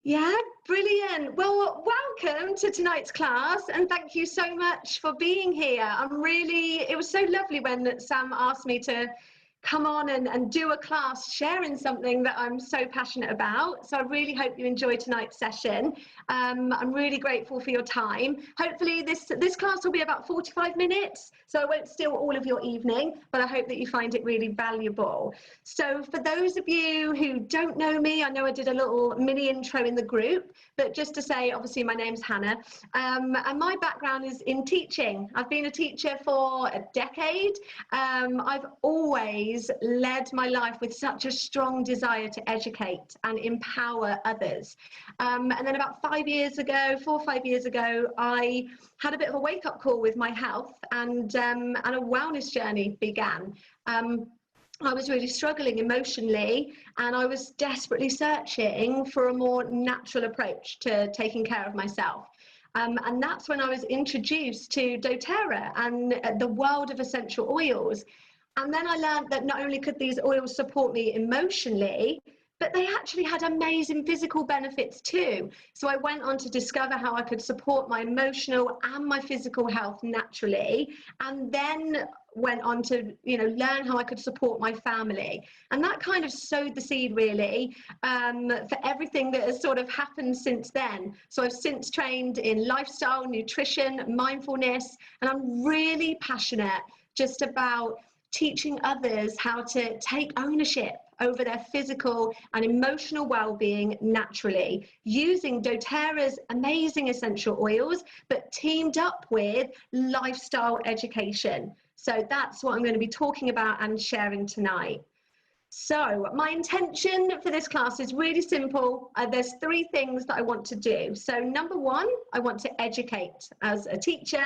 Yeah, brilliant. Well, welcome to tonight's class and thank you so much for being here. It was so lovely when Sam asked me to come on and do a class sharing something that I'm so passionate about. So I really hope you enjoy tonight's session. I'm really grateful for your time. Hopefully this class will be about 45 minutes, so I won't steal all of your evening, but I hope that you find it really valuable. So for those of you who don't know me, I know I did a little mini intro in the group, but just to say, obviously my name's Hannah, and my background is in teaching. I've been a teacher for a decade. I've always led my life with such a strong desire to educate and empower others. And then about 4 or 5 years ago, I had a bit of a wake-up call with my health, and a wellness journey began. I was really struggling emotionally, and I was desperately searching for a more natural approach to taking care of myself. And that's when I was introduced to doTERRA and the world of essential oils. And then I learned that not only could these oils support me emotionally, but they actually had amazing physical benefits too. So I went on to discover how I could support my emotional and my physical health naturally, and then went on to learn how I could support my family. And that kind of sowed the seed really for everything that has sort of happened since then. So I've since trained in lifestyle, nutrition, mindfulness, and I'm really passionate just about teaching others how to take ownership over their physical and emotional well-being naturally, using doTERRA's amazing essential oils, but teamed up with lifestyle education. So that's what I'm going to be talking about and sharing tonight. So my intention for this class is really simple. There's 3 things that I want to do. So number 1, I want to educate. As a teacher,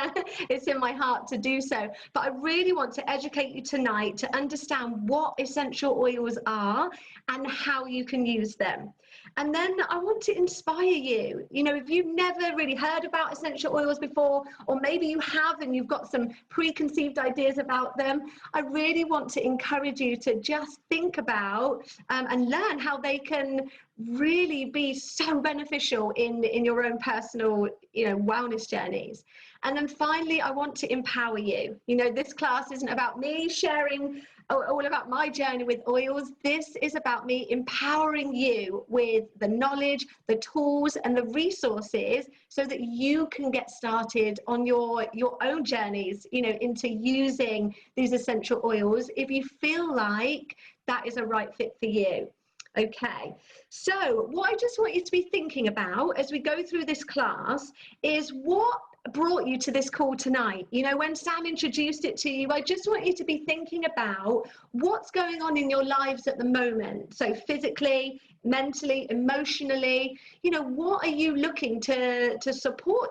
it's in my heart to do so. But I really want to educate you tonight to understand what essential oils are and how you can use them. And then I want to inspire you. If you've never really heard about essential oils before, or maybe you have and you've got some preconceived ideas about them, I really want to encourage you to just think about and learn how they can really be so beneficial in your own personal wellness journeys. And then finally, I want to empower you. This class isn't about me sharing all about my journey with oils. This is about me empowering you with the knowledge, the tools, and the resources so that you can get started on your own journeys, into using these essential oils if you feel like that is a right fit for you. Okay, so what I just want you to be thinking about as we go through this class is what brought you to this call tonight. When Sam introduced it to you, I just want you to be thinking about what's going on in your lives at the moment. So physically, mentally, emotionally, what are you looking to support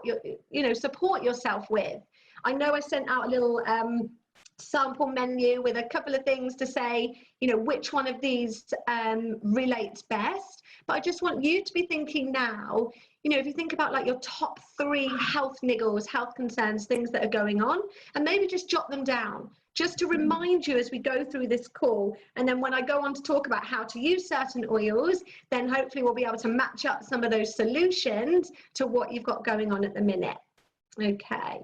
support yourself with? I know I sent out a little sample menu with a couple of things to say, which one of these relates best. But I just want you to be thinking now, if you think about like your top 3 health niggles, health concerns, things that are going on, and maybe just jot them down, just to remind you as we go through this call. And then when I go on to talk about how to use certain oils, then hopefully we'll be able to match up some of those solutions to what you've got going on at the minute. Okay.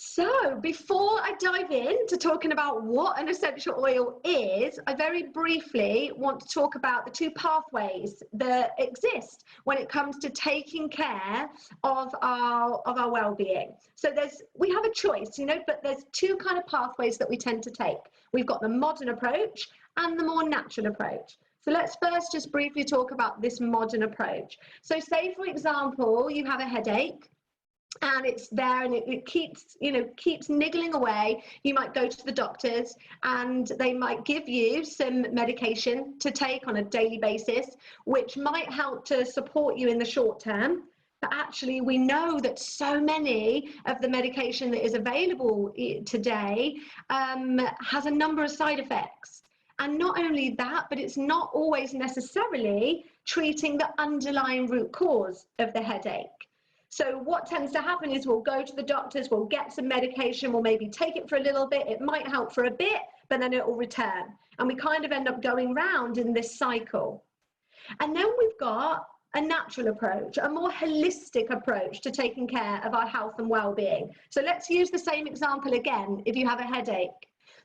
So before I dive into talking about what an essential oil is, I very briefly want to talk about the 2 pathways that exist when it comes to taking care of our well-being. So we have a choice, but there's 2 kind of pathways that we tend to take. We've got the modern approach and the more natural approach. So let's first just briefly talk about this modern approach. So say, for example, you have a headache, and it's there and it keeps niggling away. You might go to the doctors and they might give you some medication to take on a daily basis, which might help to support you in the short term. But actually, we know that so many of the medication that is available today has a number of side effects. And not only that, but it's not always necessarily treating the underlying root cause of the headache. So what tends to happen is we'll go to the doctors, we'll get some medication, we'll maybe take it for a little bit, it might help for a bit, but then it will return. And we kind of end up going round in this cycle. And then we've got a natural approach, a more holistic approach to taking care of our health and well-being. So let's use the same example again. If you have a headache,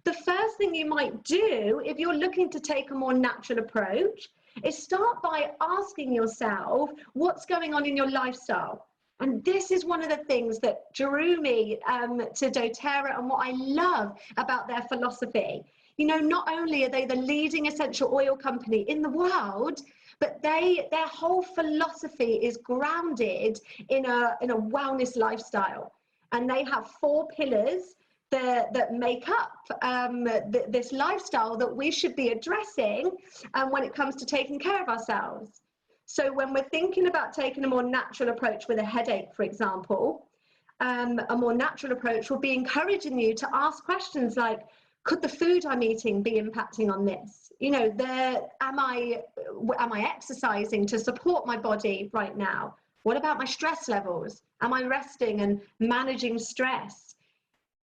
the first thing you might do if you're looking to take a more natural approach is start by asking yourself what's going on in your lifestyle. And this is one of the things that drew me to doTERRA and what I love about their philosophy. You know, not only are they the leading essential oil company in the world, but their whole philosophy is grounded in a wellness lifestyle. And they have 4 pillars that make up this lifestyle that we should be addressing when it comes to taking care of ourselves. So when we're thinking about taking a more natural approach with a headache, for example, a more natural approach will be encouraging you to ask questions like, could the food I'm eating be impacting on this? You know, am I exercising to support my body right now? What about my stress levels? Am I resting and managing stress?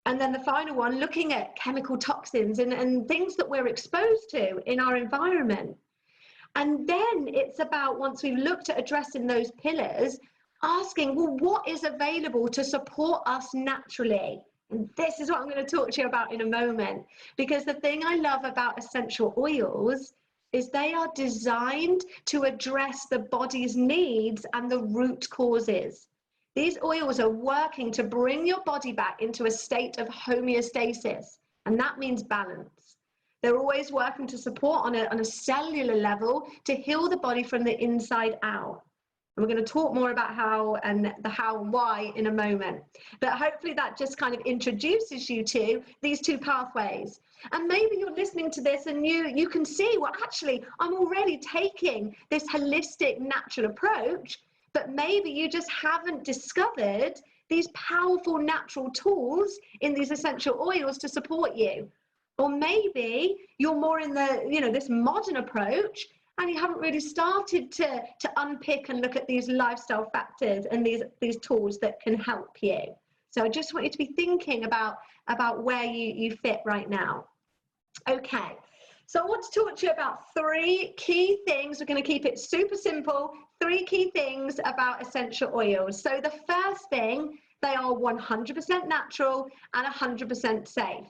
And then the final one, looking at chemical toxins and things that we're exposed to in our environment. And then it's about, once we've looked at addressing those pillars, asking, well, what is available to support us naturally? And this is what I'm going to talk to you about in a moment, because the thing I love about essential oils is they are designed to address the body's needs and the root causes. These oils are working to bring your body back into a state of homeostasis, and that means balance. They're always working to support on a cellular level to heal the body from the inside out. And we're going to talk more about how and why in a moment. But hopefully that just kind of introduces you to these 2 pathways. And maybe you're listening to this and you can see, well, actually, I'm already taking this holistic, natural approach, but maybe you just haven't discovered these powerful natural tools in these essential oils to support you. Or maybe you're more in the, this modern approach, and you haven't really started to unpick and look at these lifestyle factors and these tools that can help you. So I just want you to be thinking about where you fit right now. Okay, so I want to talk to you about 3 key things. We're going to keep it super simple. 3 key things about essential oils. So the first thing, they are 100% natural and 100% safe.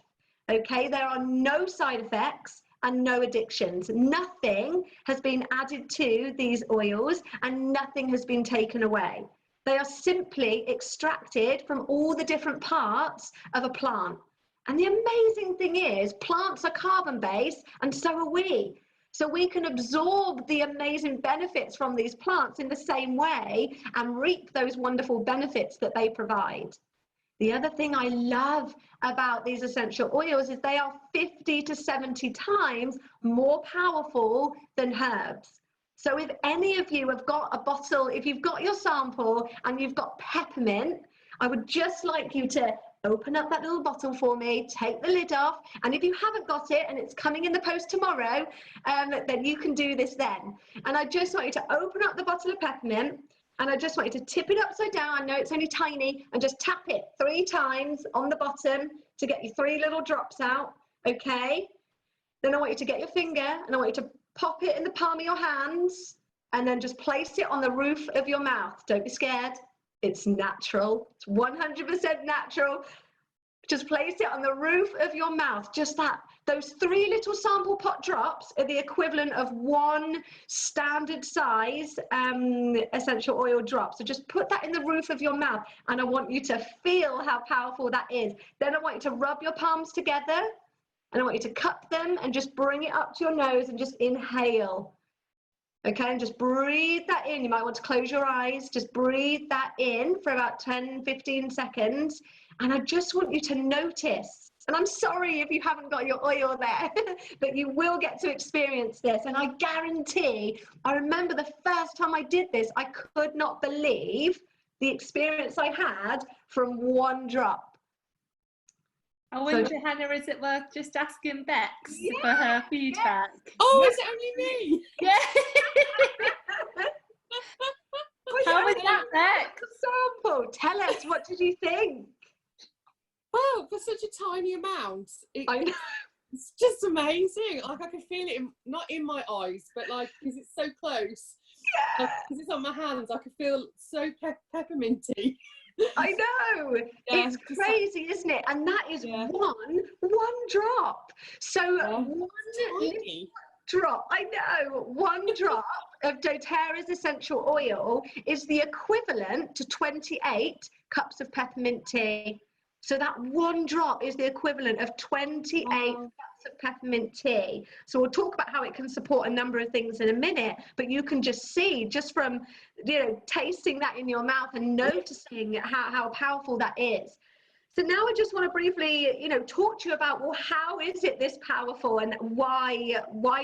Okay, there are no side effects and no addictions. Nothing has been added to these oils and nothing has been taken away. They are simply extracted from all the different parts of a plant. And the amazing thing is, plants are carbon-based and so are we. So we can absorb the amazing benefits from these plants in the same way and reap those wonderful benefits that they provide. The other thing I love about these essential oils is they are 50 to 70 times more powerful than herbs. So if any of you have got a bottle, if you've got your sample and you've got peppermint, I would just like you to open up that little bottle for me, take the lid off, and if you haven't got it and it's coming in the post tomorrow, then you can do this then. And I just want you to open up the bottle of peppermint, and I just want you to tip it upside down. I know it's only tiny, and just tap it 3 times on the bottom to get your 3 little drops out, okay? Then I want you to get your finger, and I want you to pop it in the palm of your hands, and then just place it on the roof of your mouth. Don't be scared. It's natural. It's 100% natural. Just place it on the roof of your mouth. Just that. Those 3 little sample pot drops are the equivalent of 1 standard size essential oil drop. So just put that in the roof of your mouth, and I want you to feel how powerful that is. Then I want you to rub your palms together, and I want you to cup them and just bring it up to your nose and just inhale. Okay, and just breathe that in. You might want to close your eyes. Just breathe that in for about 10, 15 seconds. And I just want you to notice, and I'm sorry if you haven't got your oil there, but you will get to experience this. And I guarantee, I remember the first time I did this, I could not believe the experience I had from 1 drop. I wonder, Hannah, is it worth just asking Bex for her feedback? Oh, is it only me? Yeah. How was that, Bex? Sample. Tell us, what did you think? Well, for such a tiny amount, it's just amazing. Like, I can feel it, not in my eyes, but like, because it's so close. Because it's on my hands, I can feel so pepperminty. I know. Yeah, It's crazy, isn't it? And that is one drop. So one drop, I know, one drop of doTERRA's essential oil is the equivalent to 28 cups of peppermint tea. So that one drop is the equivalent of 28 cups of peppermint tea. So we'll talk about how it can support a number of things in a minute, but you can just see, just from, you know, tasting that in your mouth and noticing how powerful that is. So now I just want to briefly, you know, talk to you about, well, how is it this powerful, and why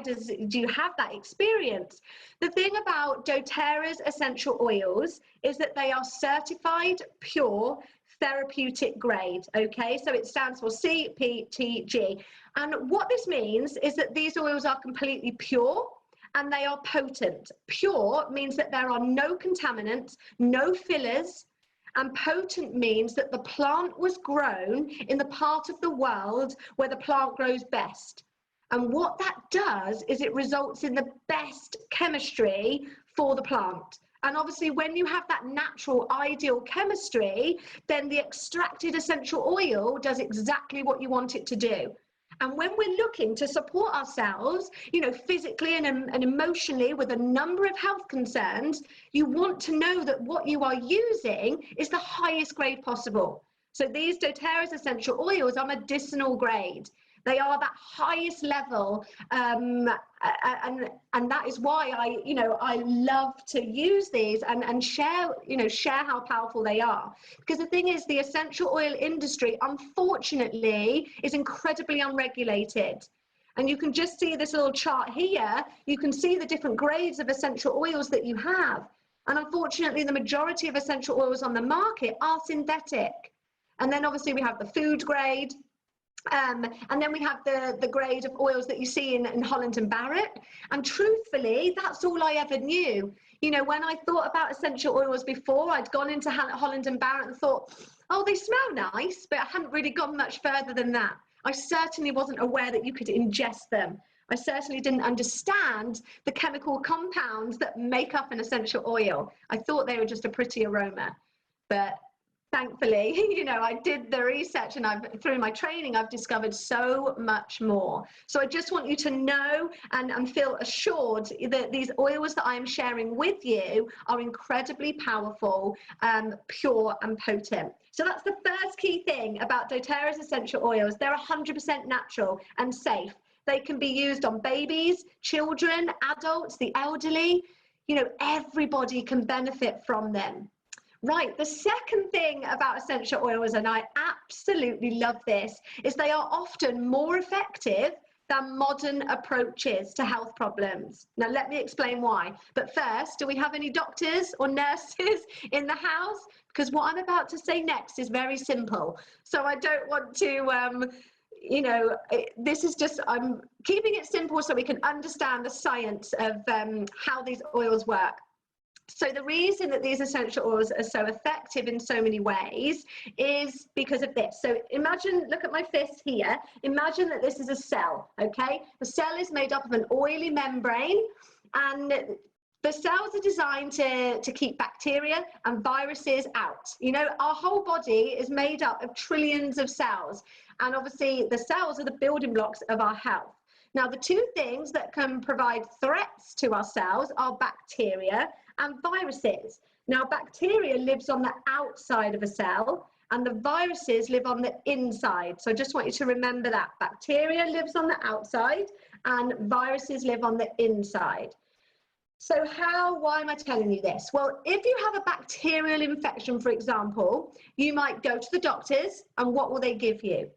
do you have that experience? The thing about doTERRA's essential oils is that they are certified pure therapeutic grade, okay? So it stands for CPTG. And what this means is that these oils are completely pure and they are potent. Pure means that there are no contaminants, no fillers, and potent means that the plant was grown in the part of the world where the plant grows best. And what that does is it results in the best chemistry for the plant. And obviously, when you have that natural, ideal chemistry, then the extracted essential oil does exactly what you want it to do. And when we're looking to support ourselves, you know, physically and emotionally with a number of health concerns, you want to know that what you are using is the highest grade possible. So these doTERRA's essential oils are medicinal grade. They are that highest level, and that is why I love to use these and share how powerful they are. Because the thing is, the essential oil industry, unfortunately, is incredibly unregulated. And you can just see this little chart here. You can see the different grades of essential oils that you have. And unfortunately, the majority of essential oils on the market are synthetic. And then obviously we have the food grade. And then we have the grade of oils that you see in Holland and Barrett. And truthfully, that's all I ever knew. You know, when I thought about essential oils before, I'd gone into Holland and Barrett and thought, oh, they smell nice, but I hadn't really gone much further than that. I certainly wasn't aware that you could ingest them. I certainly didn't understand the chemical compounds that make up an essential oil. I thought they were just a pretty aroma, but thankfully, you know, I did the research, and through my training, I've discovered so much more. So I just want you to know and feel assured that these oils that I am sharing with you are incredibly powerful, pure and potent. So that's the first key thing about doTERRA's essential oils. They're 100% natural and safe. They can be used on babies, children, adults, the elderly. You know, everybody can benefit from them. Right, the second thing about essential oils, and I absolutely love this, is they are often more effective than modern approaches to health problems. Now, let me explain why. But first, do we have any doctors or nurses in the house? Because what I'm about to say next is very simple. So I don't want to, you know, this is just, I'm keeping it simple so we can understand the science of how these oils work. So the reason that these essential oils are so effective in so many ways is because of this. So imagine, look at my fist here. Imagine that this is a cell, okay? The cell is made up of an oily membrane, and the cells are designed to keep bacteria and viruses out. You know, our whole body is made up of trillions of cells. And obviously the cells are the building blocks of our health. Now, the two things that can provide threats to our cells are bacteria and viruses. Now, bacteria lives on the outside of a cell, and the viruses live on the inside. So I just want you to remember that. Bacteria lives on the outside, and viruses live on the inside. So why am I telling you this? Well, if you have a bacterial infection, for example, you might go to the doctors, and what will they give you?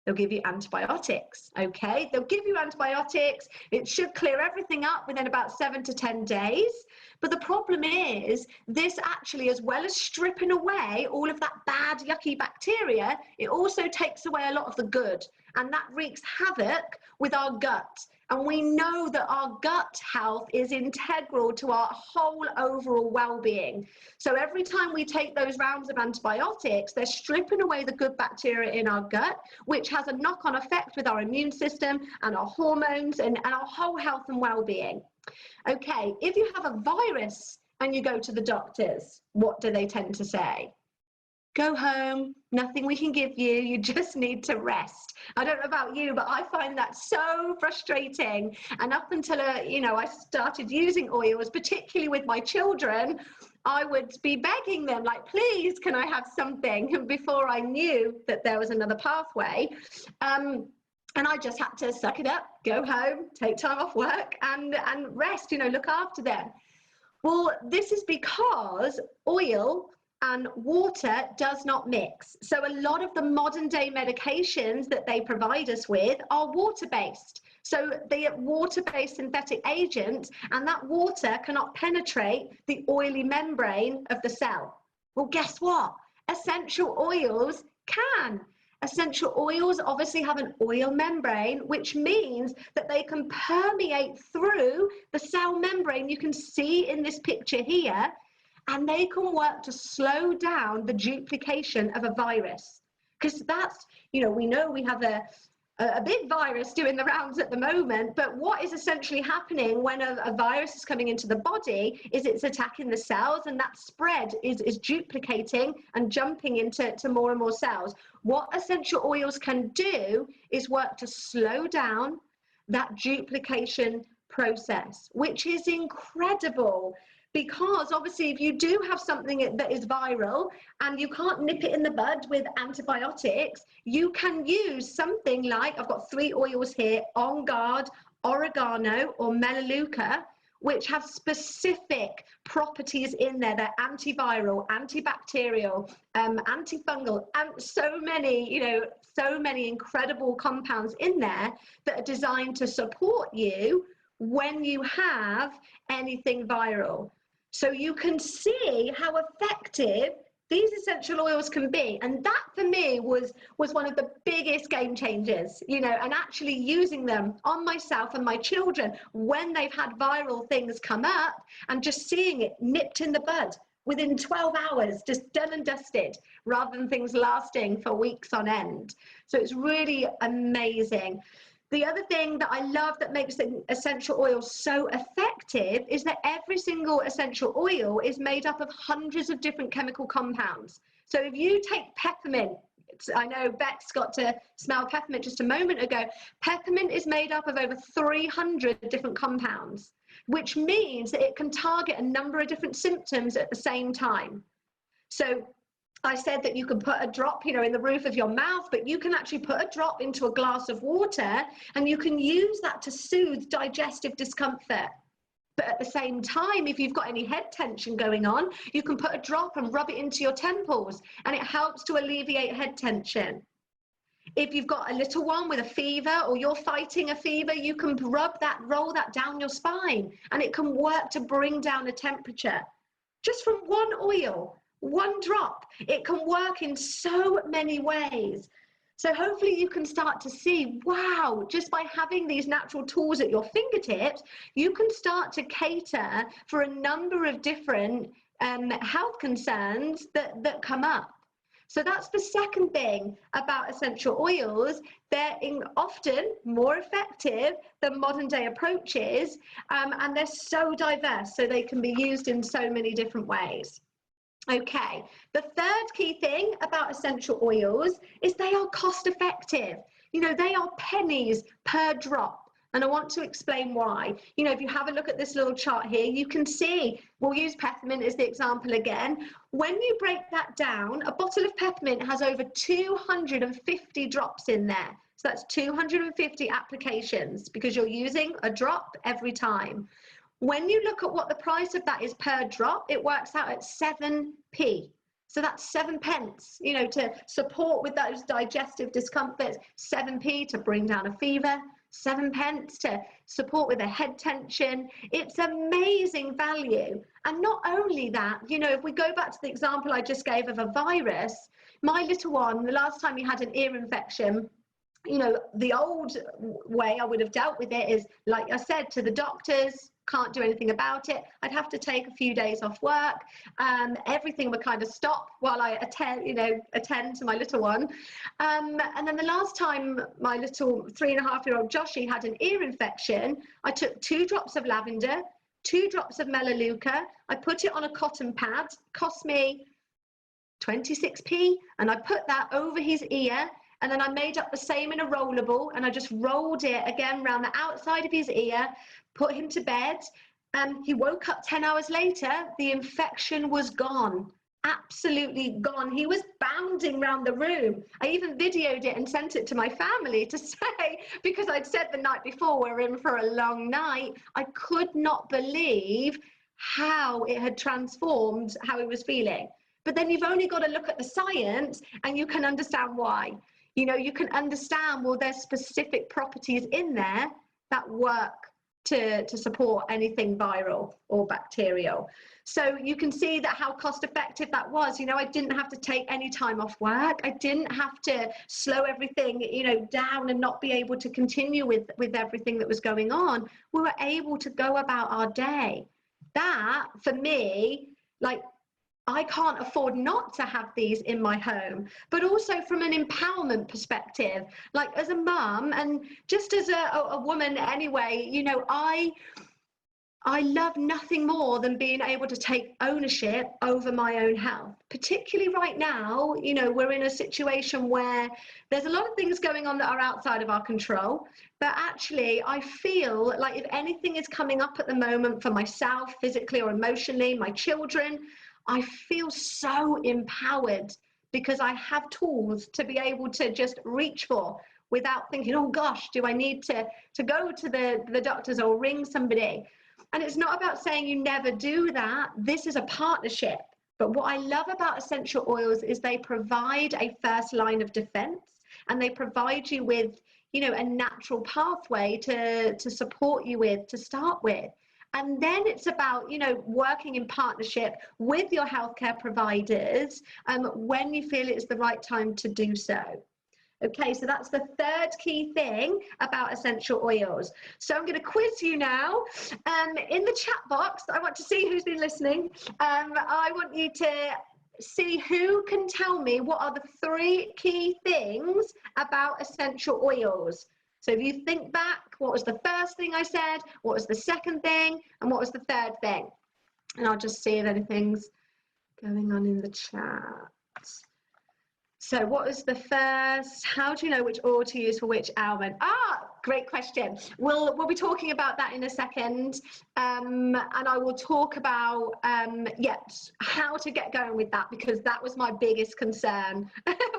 They'll give you antibiotics, okay? They'll give you antibiotics. It should clear everything up within about 7 to 10 days. But the problem is, this actually, as well as stripping away all of that bad, yucky bacteria, it also takes away a lot of the good. And that wreaks havoc with our gut. And we know that our gut health is integral to our whole overall well-being. So every time we take those rounds of antibiotics, they're stripping away the good bacteria in our gut, which has a knock-on effect with our immune system and our hormones and our whole health and well-being. Okay, if you have a virus and you go to the doctors, what do they tend to say? Go home, nothing we can give you, you just need to rest. I don't know about you, but I find that so frustrating. And up until, I started using oils, particularly with my children, I would be begging them, like, please, can I have something? Before I knew that there was another pathway. And I just had to suck it up, go home, take time off work and rest, look after them. Well, this is because oil and water does not mix. So a lot of the modern day medications that they provide us with are water-based. So they are water-based synthetic agents, and that water cannot penetrate the oily membrane of the cell. Well, guess what? Essential oils can. Essential oils obviously have an oil membrane, which means that they can permeate through the cell membrane. You can see in this picture here, and they can work to slow down the duplication of a virus. Because that's, we know we have a big virus doing the rounds at the moment, but what is essentially happening when a virus is coming into the body is it's attacking the cells, and that spread is duplicating and jumping into more and more cells. What essential oils can do is work to slow down that duplication process, which is incredible. Because obviously if you do have something that is viral and you can't nip it in the bud with antibiotics, you can use something like, I've got 3 oils here, On Guard, oregano or melaleuca, which have specific properties in there. They're antiviral, antibacterial, antifungal, and so many incredible compounds in there that are designed to support you when you have anything viral. So you can see how effective these essential oils can be. And that for me was one of the biggest game changers, and actually using them on myself and my children when they've had viral things come up, and just seeing it nipped in the bud within 12 hours, just done and dusted, rather than things lasting for weeks on end. So it's really amazing. The other thing that I love that makes the essential oil so effective is that every single essential oil is made up of hundreds of different chemical compounds. So if you take peppermint, I know Bex got to smell peppermint just a moment ago, peppermint is made up of over 300 different compounds, which means that it can target a number of different symptoms at the same time. So I said that you can put a drop, in the roof of your mouth, but you can actually put a drop into a glass of water, and you can use that to soothe digestive discomfort. But at the same time, if you've got any head tension going on, you can put a drop and rub it into your temples, and it helps to alleviate head tension. If you've got a little one with a fever, or you're fighting a fever, you can roll that down your spine, and it can work to bring down the temperature. Just from one oil. One drop. It can work in so many ways. So hopefully you can start to see, wow, just by having these natural tools at your fingertips, you can start to cater for a number of different health concerns that come up. So that's the second thing about essential oils. They're often more effective than modern day approaches, and they're so diverse, so they can be used in so many different ways. Okay, the third key thing about essential oils is they are cost effective. They are pennies per drop. And I want to explain why. If you have a look at this little chart here, you can see, we'll use peppermint as the example again. When you break that down, a bottle of peppermint has over 250 drops in there. So that's 250 applications, because you're using a drop every time. When you look at what the price of that is per drop, it works out at 7p. So that's 7 pence, to support with those digestive discomforts, 7p to bring down a fever, 7 pence to support with a head tension. It's amazing value. And not only that, if we go back to the example I just gave of a virus, my little one, the last time he had an ear infection, the old way I would have dealt with it is, like I said, to the doctors, can't do anything about it. I'd have to take a few days off work. Everything would kind of stop while I attend to my little one. And then the last time my little 3.5-year-old Joshie had an ear infection, I took 2 drops of lavender, 2 drops of melaleuca. I put it on a cotton pad, cost me 26p, and I put that over his ear, and then I made up the same in a rollable, and I just rolled it again around the outside of his ear, put him to bed. He woke up 10 hours later, the infection was gone, absolutely gone. He was bounding around the room. I even videoed it and sent it to my family to say, because I'd said the night before, we're in for a long night. I could not believe how it had transformed how he was feeling. But then you've only got to look at the science and you can understand why. You know, you can understand, well, there's specific properties in there that work to support anything viral or bacterial. So you can see that how cost effective that was. You know, I didn't have to take any time off work. I didn't have to slow everything, you know, down and not be able to continue with everything that was going on. We were able to go about our day. That, for me, like, I can't afford not to have these in my home, but also from an empowerment perspective, like as a mum and just as a woman anyway, you know, I love nothing more than being able to take ownership over my own health. Particularly right now, you know, we're in a situation where there's a lot of things going on that are outside of our control, but actually I feel like if anything is coming up at the moment for myself, physically or emotionally, my children, I feel so empowered because I have tools to be able to just reach for without thinking, oh gosh, do I need to go to the doctors or ring somebody? And it's not about saying you never do that. This is a partnership. But what I love about essential oils is they provide a first line of defense, and they provide you with, you know, a natural pathway to support you with, to start with. And then it's about, you know, working in partnership with your healthcare providers when you feel it's the right time to do so. Okay, so that's the third key thing about essential oils. So I'm going to quiz you now. In the chat box, I want to see who's been listening. I want you to see who can tell me what are the 3 key things about essential oils. So if you think back, what was the first thing I said, what was the second thing, and what was the third thing? And I'll just see if anything's going on in the chat. So what was the first? How do you know which oil to use for which ailment? Ah, great question. We'll be talking about that in a second. And I will talk about, yes, how to get going with that, because that was my biggest concern.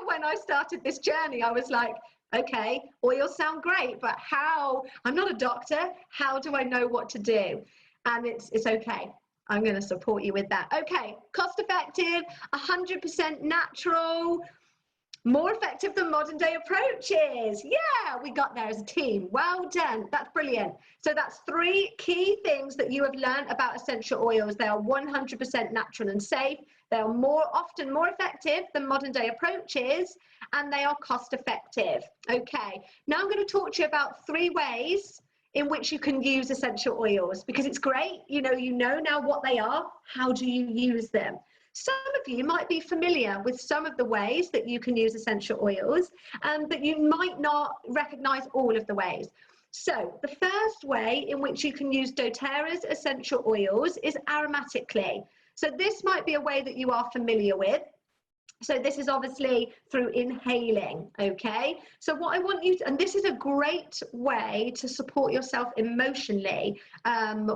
When I started this journey, I was like, okay, oils sound great, but how? I'm not a doctor. How do I know what to do? And it's okay. I'm going to support you with that. Okay, cost effective, 100% natural, more effective than modern day approaches. Yeah, we got there as a team. Well done. That's brilliant. So that's 3 key things that you have learned about essential oils. They are 100% natural and safe. They are often more effective than modern day approaches, and they are cost effective. Okay, now I'm going to talk to you about 3 ways in which you can use essential oils, because it's great. You know now what they are. How do you use them? Some of you might be familiar with some of the ways that you can use essential oils, but you might not recognize all of the ways. So the first way in which you can use doTERRA's essential oils is aromatically. So this might be a way that you are familiar with. So this is obviously through inhaling, okay? So what I want you to, and this is a great way to support yourself emotionally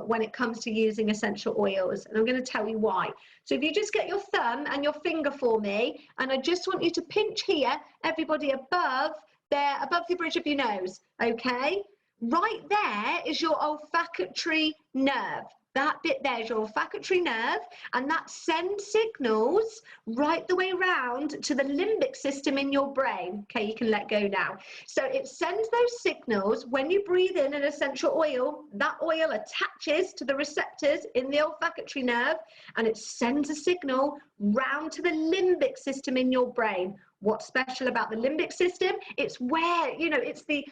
when it comes to using essential oils. And I'm going to tell you why. So if you just get your thumb and your finger for me, and I just want you to pinch here, everybody above the bridge of your nose, okay? Right there is your olfactory nerve. That bit there is your olfactory nerve, and that sends signals right the way around to the limbic system in your brain. Okay, you can let go now. So it sends those signals when you breathe in an essential oil. That oil attaches to the receptors in the olfactory nerve, and it sends a signal round to the limbic system in your brain. What's special about the limbic system? It's where, it's the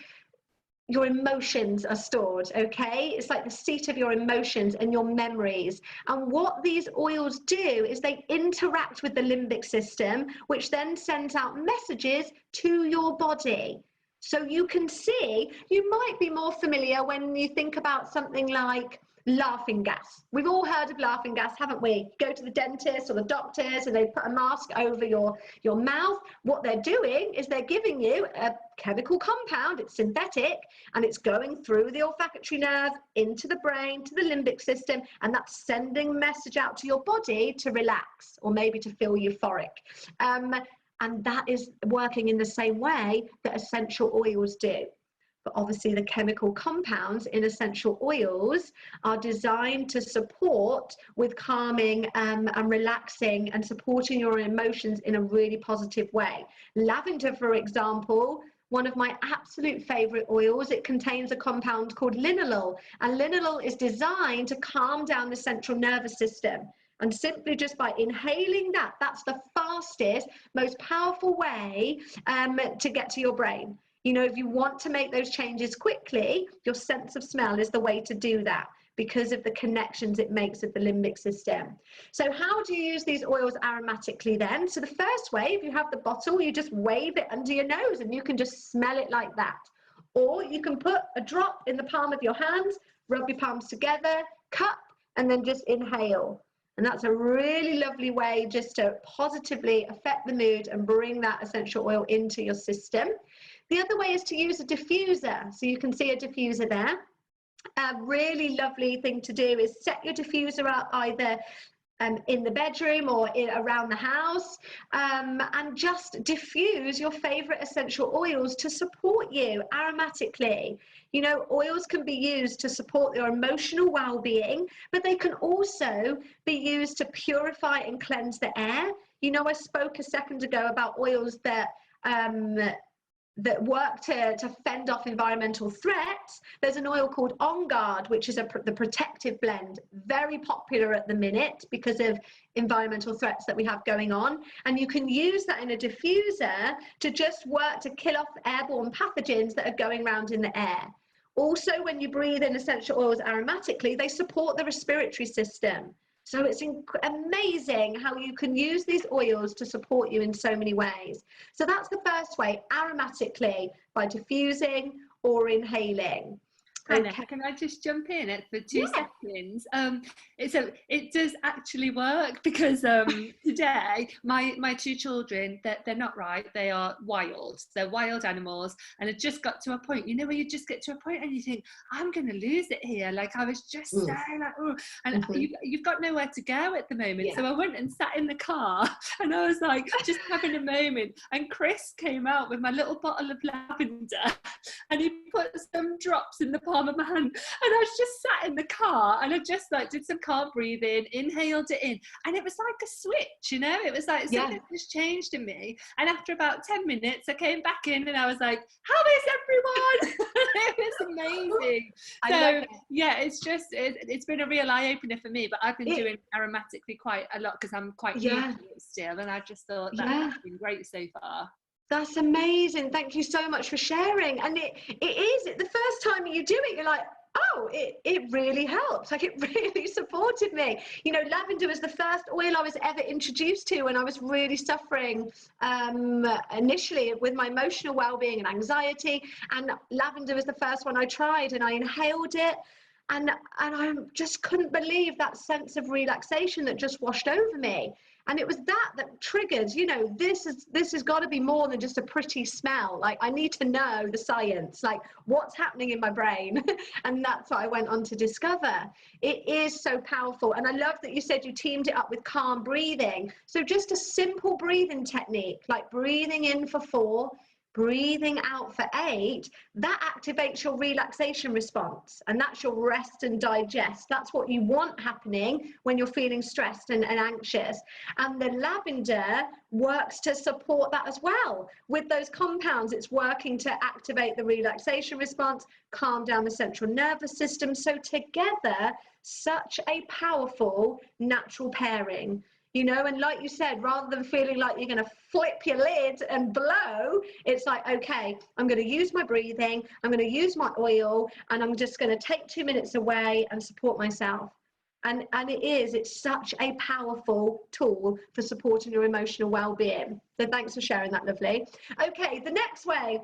your emotions are stored, okay? It's like the seat of your emotions and your memories. And what these oils do is they interact with the limbic system, which then sends out messages to your body. So you can see, you might be more familiar when you think about something like laughing gas. We've all heard of laughing gas, haven't we? You go to the dentist or the doctors and they put a mask over your mouth. What they're doing is they're giving you a chemical compound, it's synthetic, and it's going through the olfactory nerve into the brain, to the limbic system, and that's sending a message out to your body to relax or maybe to feel euphoric. And that is working in the same way that essential oils do. But obviously the chemical compounds in essential oils are designed to support with calming and relaxing and supporting your emotions in a really positive way. Lavender, for example, one of my absolute favorite oils, it contains a compound called linalool, and linalool is designed to calm down the central nervous system. And simply just by inhaling that, that's the fastest, most powerful way to get to your brain. You know, if you want to make those changes quickly, your sense of smell is the way to do that because of the connections it makes with the limbic system. So how do you use these oils aromatically then? So the first way, if you have the bottle, you just wave it under your nose and you can just smell it like that. Or you can put a drop in the palm of your hand, rub your palms together, cup, and then just inhale. And that's a really lovely way just to positively affect the mood and bring that essential oil into your system. The other way is to use a diffuser. So you can see a diffuser there. A really lovely thing to do is set your diffuser up either in the bedroom or around the house, and just diffuse your favorite essential oils to support you aromatically. You know, oils can be used to support your emotional well-being, but they can also be used to purify and cleanse the air. You know, I spoke a second ago about oils that work to fend off environmental threats. There's an oil called On Guard, which is the protective blend, very popular at the minute because of environmental threats that we have going on. And you can use that in a diffuser to just work to kill off airborne pathogens that are going around in the air. Also, when you breathe in essential oils aromatically, they support the respiratory system. So it's amazing how you can use these oils to support you in so many ways. So that's the first way, aromatically, by diffusing or inhaling. Hannah, can I just jump in for 2 seconds? It does actually work because today my 2 children, they're not right, they are wild. They're wild animals, and it just got to a point, you know, where you just get to a point and you think, I'm going to lose it here. Like I was just saying, like, oh, and you've got nowhere to go at the moment. So I went and sat in the car and I was like, just having a moment. And Chris came out with my little bottle of lavender and he put some drops in the palm of my hand, and I was just sat in the car and I just like did some calm breathing, inhaled it in, and it was like a switch, you know, it was like something just changed in me. And after about 10 minutes I came back in and I was like, how is everyone? It was amazing. So yeah, it's been a real eye-opener for me, but I've been doing aromatically quite a lot because I'm quite new to it still, and I just thought that's been great so far. That's amazing. Thank you so much for sharing. And it is the first time you do it, you're like, oh, it really helped. Like it really supported me. You know, lavender was the first oil I was ever introduced to when I was really suffering initially with my emotional well-being and anxiety. And lavender was the first one I tried, and I inhaled it. And I just couldn't believe that sense of relaxation that just washed over me. And it was that triggered, you know, this has got to be more than just a pretty smell. Like, I need to know the science, like what's happening in my brain. And that's what I went on to discover. It is so powerful. And I love that you said you teamed it up with calm breathing. So just a simple breathing technique, like breathing in for 4, breathing out for 8, that activates your relaxation response, and that's your rest and digest. That's what you want happening when you're feeling stressed and anxious. And the lavender works to support that as well. With those compounds, it's working to activate the relaxation response, calm down the central nervous system. So together, such a powerful natural pairing. you know, and like you said, rather than feeling like you're going to flip your lid and blow, it's like, okay, I'm going to use my breathing, I'm going to use my oil, and I'm just going to take 2 minutes away and support myself. And it's such a powerful tool for supporting your emotional well-being. So thanks for sharing that, lovely. Okay, the next way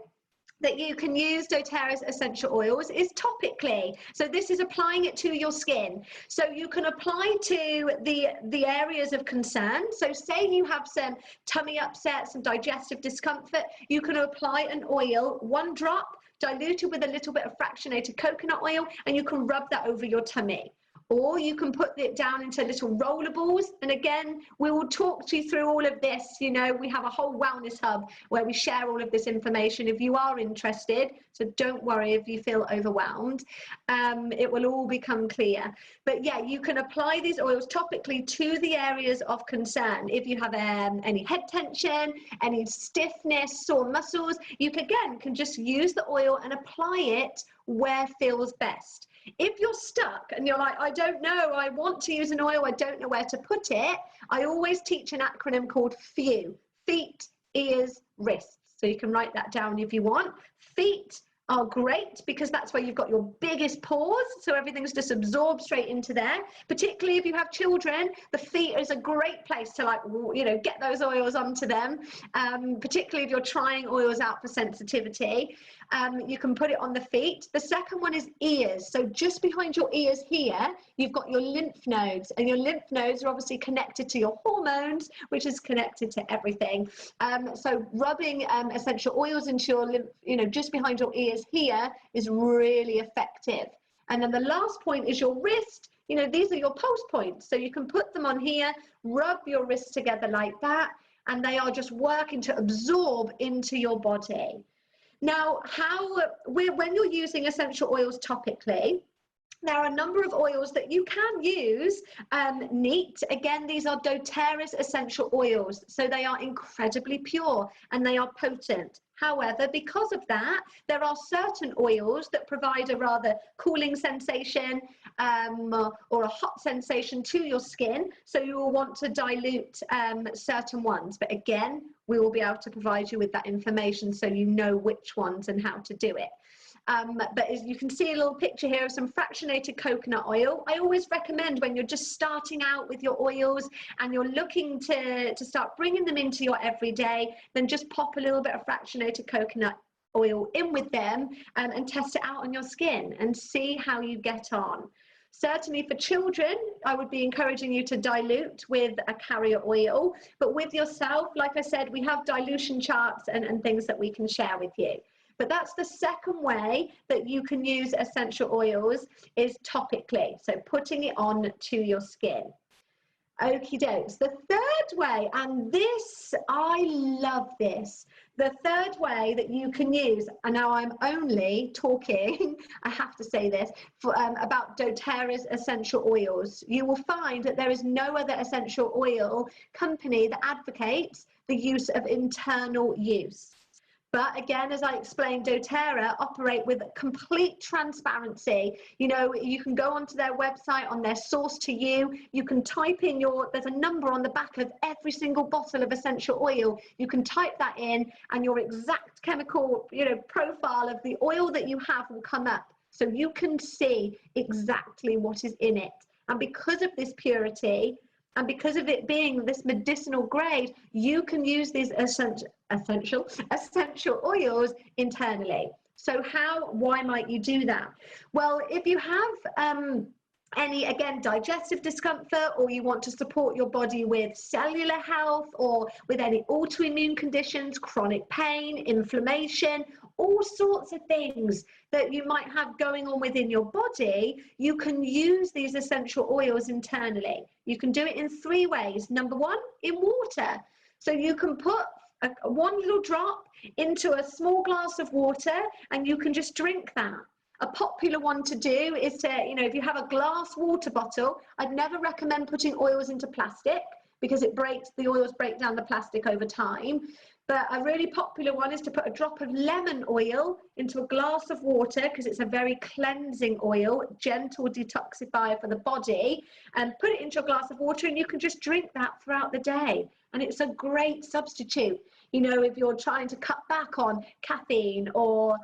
that you can use doTERRA's essential oils is topically. So this is applying it to your skin. So you can apply to the areas of concern. So say you have some tummy upset, some digestive discomfort, you can apply an oil, 1 drop, diluted with a little bit of fractionated coconut oil, and you can rub that over your tummy. Or you can put it down into little roller balls. And again, we will talk to you through all of this. You know, we have a whole wellness hub where we share all of this information if you are interested. So don't worry if you feel overwhelmed. It will all become clear. But yeah, you can apply these oils topically to the areas of concern. If you have any head tension, any stiffness, sore muscles, you can just use the oil and apply it where feels best. If you're stuck and you're like, I don't know, I want to use an oil, I don't know where to put it, I always teach an acronym called FEW, feet, ears, wrists. So you can write that down if you want. Feet are great because that's where you've got your biggest pores, so everything's just absorbed straight into there. Particularly if you have children, the feet is a great place to, like, you know, get those oils onto them, particularly if you're trying oils out for sensitivity. You can put it on the feet. The second one is ears. So just behind your ears here, you've got your lymph nodes, and your lymph nodes are obviously connected to your hormones, which is connected to everything. So rubbing essential oils into your lymph, you know, just behind your ears here is really effective. And then the last point is your wrist. You know, these are your pulse points. So you can put them on here, rub your wrists together like that, and they are just working to absorb into your body. Now, when you're using essential oils topically, there are a number of oils that you can use neat. Again, these are doTERRA's essential oils, so they are incredibly pure and they are potent. However, because of that, there are certain oils that provide a rather cooling sensation or a hot sensation to your skin, so you will want to dilute certain ones. But again, we will be able to provide you with that information so you know which ones and how to do it. But as you can see a little picture here of some fractionated coconut oil. I always recommend when you're just starting out with your oils and you're looking to start bringing them into your everyday, then just pop a little bit of fractionated coconut oil in with them and test it out on your skin and see how you get on. Certainly for children, I would be encouraging you to dilute with a carrier oil, but with yourself, like I said, we have dilution charts and things that we can share with you. But that's the second way that you can use essential oils, is topically, so putting it on to your skin. Okie dokes. The third way, and this, I love this, the third way that you can use, and now I'm only talking, I have to say this, about doTERRA's essential oils. You will find that there is no other essential oil company that advocates the use of internal use. But again, as I explained, doTERRA operate with complete transparency. You know, you can go onto their website, on their source to you. You can type in there's a number on the back of every single bottle of essential oil. You can type that in and your exact chemical, you know, profile of the oil that you have will come up. So you can see exactly what is in it. And because of this purity, and because of it being this medicinal grade, you can use these essential oils internally. So why might you do that? Well, if you have any, again, digestive discomfort, or you want to support your body with cellular health, or with any autoimmune conditions, chronic pain, inflammation, all sorts of things that you might have going on within your body, you can use these essential oils internally. You can do it in 3 ways. Number 1, in water. So you can put one little drop into a small glass of water and you can just drink that. A popular one to do is to, you know, if you have a glass water bottle, I'd never recommend putting oils into plastic because the oils break down the plastic over time. But a really popular one is to put a drop of lemon oil into a glass of water, because it's a very cleansing oil, gentle detoxifier for the body, and put it into a glass of water, and you can just drink that throughout the day. And it's a great substitute. You know, if you're trying to cut back on caffeine or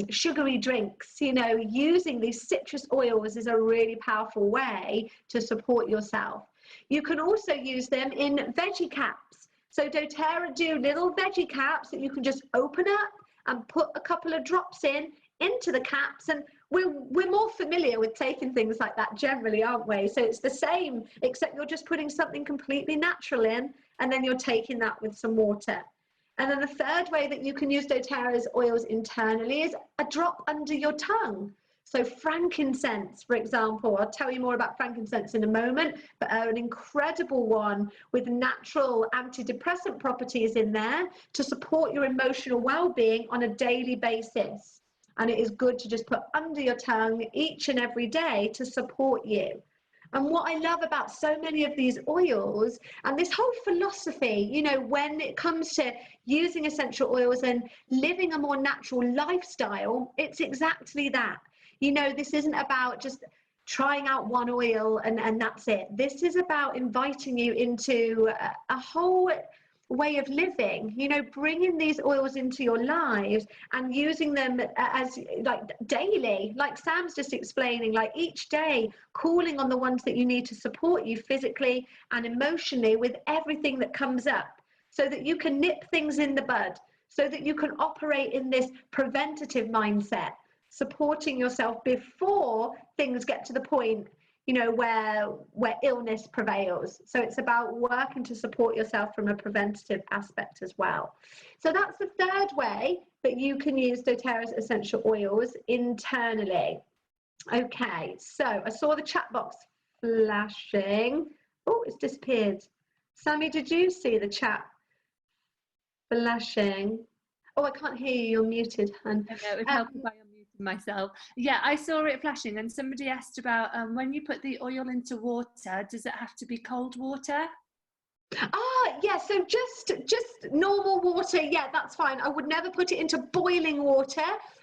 sugary drinks, you know, using these citrus oils is a really powerful way to support yourself. You can also use them in veggie caps. So doTERRA do little veggie caps that you can just open up and put a couple of drops into the caps, and we're more familiar with taking things like that generally, aren't we? So it's the same, except you're just putting something completely natural in, and then you're taking that with some water. And then the third way that you can use doTERRA's oils internally is a drop under your tongue. So frankincense, for example, I'll tell you more about frankincense in a moment, but an incredible one with natural antidepressant properties in there to support your emotional well-being on a daily basis. And it is good to just put under your tongue each and every day to support you. And what I love about so many of these oils and this whole philosophy, you know, when it comes to using essential oils and living a more natural lifestyle, it's exactly that. You know, this isn't about just trying out one oil and that's it. This is about inviting you into a whole way of living, you know, bringing these oils into your lives and using them as like daily, like Sam's just explaining, like each day, calling on the ones that you need to support you physically and emotionally with everything that comes up, so that you can nip things in the bud, so that you can operate in this preventative mindset, supporting yourself before things get to the point, you know, where illness prevails. So it's about working to support yourself from a preventative aspect as well. So that's the third way that you can use doTERRA's essential oils internally. Okay, so I saw the chat box flashing. Oh, it's disappeared. Sammy, did you see the chat flashing? Oh, I can't hear you, you're muted, hun. I know, it helped by myself. Yeah, I saw it flashing, and somebody asked about when you put the oil into water, does it have to be cold water? Yeah, so just normal water, yeah, that's fine. I would never put it into boiling water.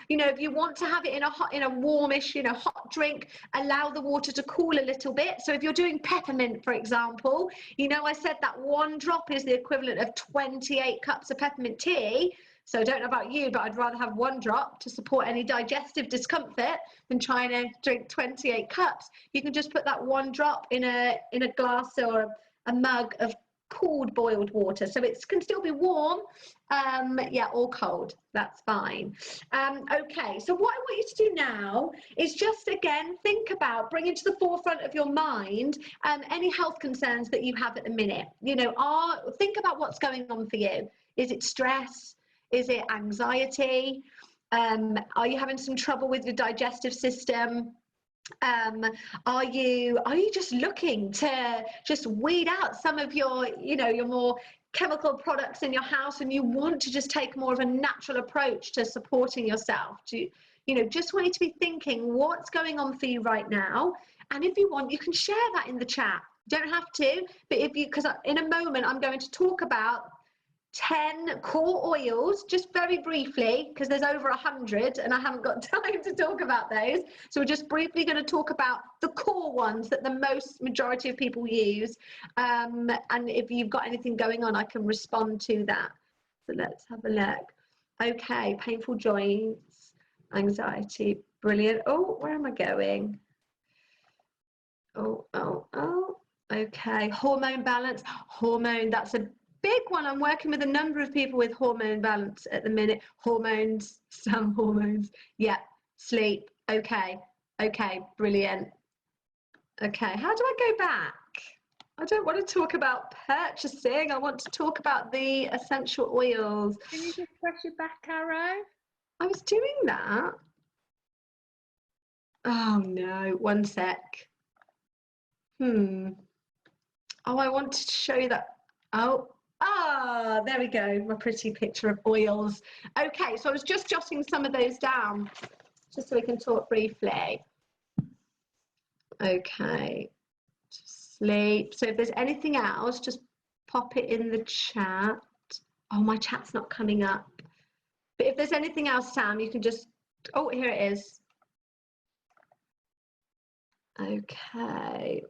You know, if you want to have it in a warmish, you know, hot drink, allow the water to cool a little bit. So if you're doing peppermint, for example, you know, I said that one drop is the equivalent of 28 cups of peppermint tea. So I don't know about you, but I'd rather have one drop to support any digestive discomfort than trying to drink 28 cups. You can just put that one drop in a glass or a mug of cooled boiled water. So it can still be warm, yeah, or cold. That's fine. Okay, so what I want you to do now is just, again, think about, bringing to the forefront of your mind any health concerns that you have at the minute. You know, think about what's going on for you. Is it stress? Is it anxiety? Are you having some trouble with your digestive system? Are you just looking to just weed out some of your, you know, your more chemical products in your house, and you want to just take more of a natural approach to supporting yourself? You know, just want you to be thinking what's going on for you right now. And if you want, you can share that in the chat. Don't have to, but if you, because in a moment I'm going to talk about 10 core oils, just very briefly, because there's over 100 and I haven't got time to talk about those. So we're just briefly going to talk about the core ones that the majority of people use. And if you've got anything going on, I can respond to that. So let's have a look. Okay, painful joints, anxiety, brilliant. Oh, where am I going? Oh. Okay, hormone balance. Hormone, that's a big one. I'm working with a number of people with hormone balance at the minute. Hormones, some hormones. Yeah, sleep. Okay, brilliant. Okay, how do I go back? I don't want to talk about purchasing. I want to talk about the essential oils. Can you just press your back arrow? I was doing that. Oh no, one sec. Oh, I wanted to show you that. There we go, my pretty picture of oils. Okay, so I was just jotting some of those down, just so we can talk briefly. Okay, sleep. So if there's anything else, just pop it in the chat. Oh, my chat's not coming up. But if there's anything else, Sam, you can just, oh, here it is. Okay.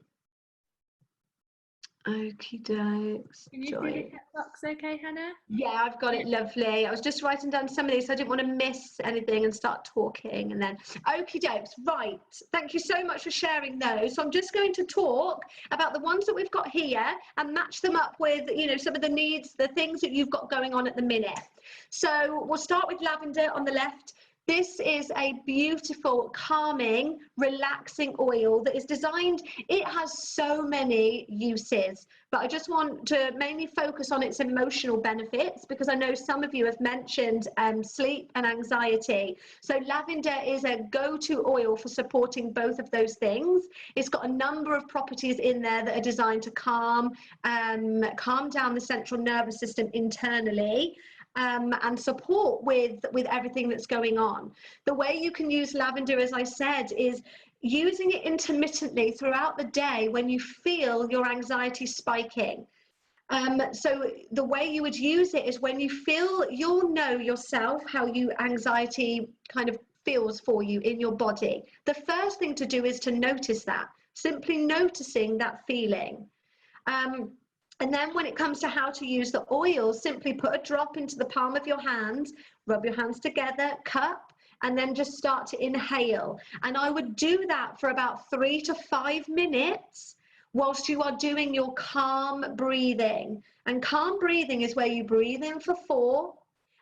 Okie dokes. Can you see the chat box okay, Hannah? Yeah, I've got it, lovely. I was just writing down some of these, so I didn't want to miss anything and start talking. And then, okie dokes, right. Thank you so much for sharing those. So I'm just going to talk about the ones that we've got here and match them up with, you know, some of the needs, the things that you've got going on at the minute. So we'll start with lavender on the left. This is a beautiful, calming, relaxing oil that is designed, it has so many uses, but I just want to mainly focus on its emotional benefits because I know some of you have mentioned sleep and anxiety. So lavender is a go-to oil for supporting both of those things. It's got a number of properties in there that are designed to calm down the central nervous system internally. And support with everything that's going on. The way you can use lavender, as I said, is using it intermittently throughout the day when you feel your anxiety spiking. So the way you would use it is when you feel, you'll know yourself how you anxiety kind of feels for you in your body. The first thing to do is to notice that, simply noticing that feeling. And then when it comes to how to use the oil, simply put a drop into the palm of your hand, rub your hands together, cup, and then just start to inhale. And I would do that for about 3 to 5 minutes whilst you are doing your calm breathing. And calm breathing is where you breathe in for 4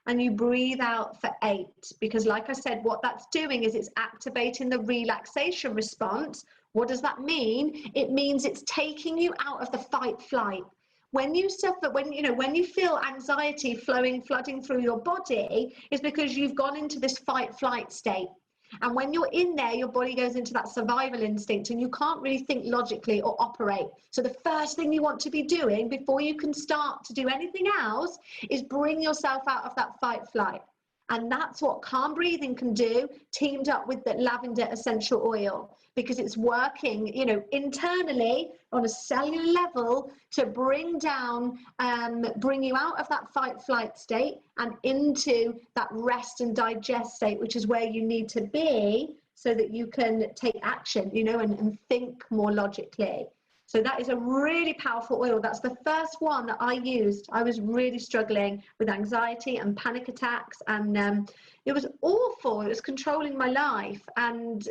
and you breathe out for 8. Because like I said, what that's doing is it's activating the relaxation response. What does that mean? It means it's taking you out of the fight flight. When you suffer, when you feel anxiety flooding through your body, is because you've gone into this fight flight state. And when you're in there, your body goes into that survival instinct and you can't really think logically or operate. So the first thing you want to be doing before you can start to do anything else is bring yourself out of that fight flight. And that's what calm breathing can do, teamed up with the lavender essential oil, because it's working, you know, internally on a cellular level to bring down, bring you out of that fight flight state and into that rest and digest state, which is where you need to be so that you can take action, you know, and think more logically. So that is a really powerful oil. That's the first one that I used. I was really struggling with anxiety and panic attacks, and it was awful. It was controlling my life, and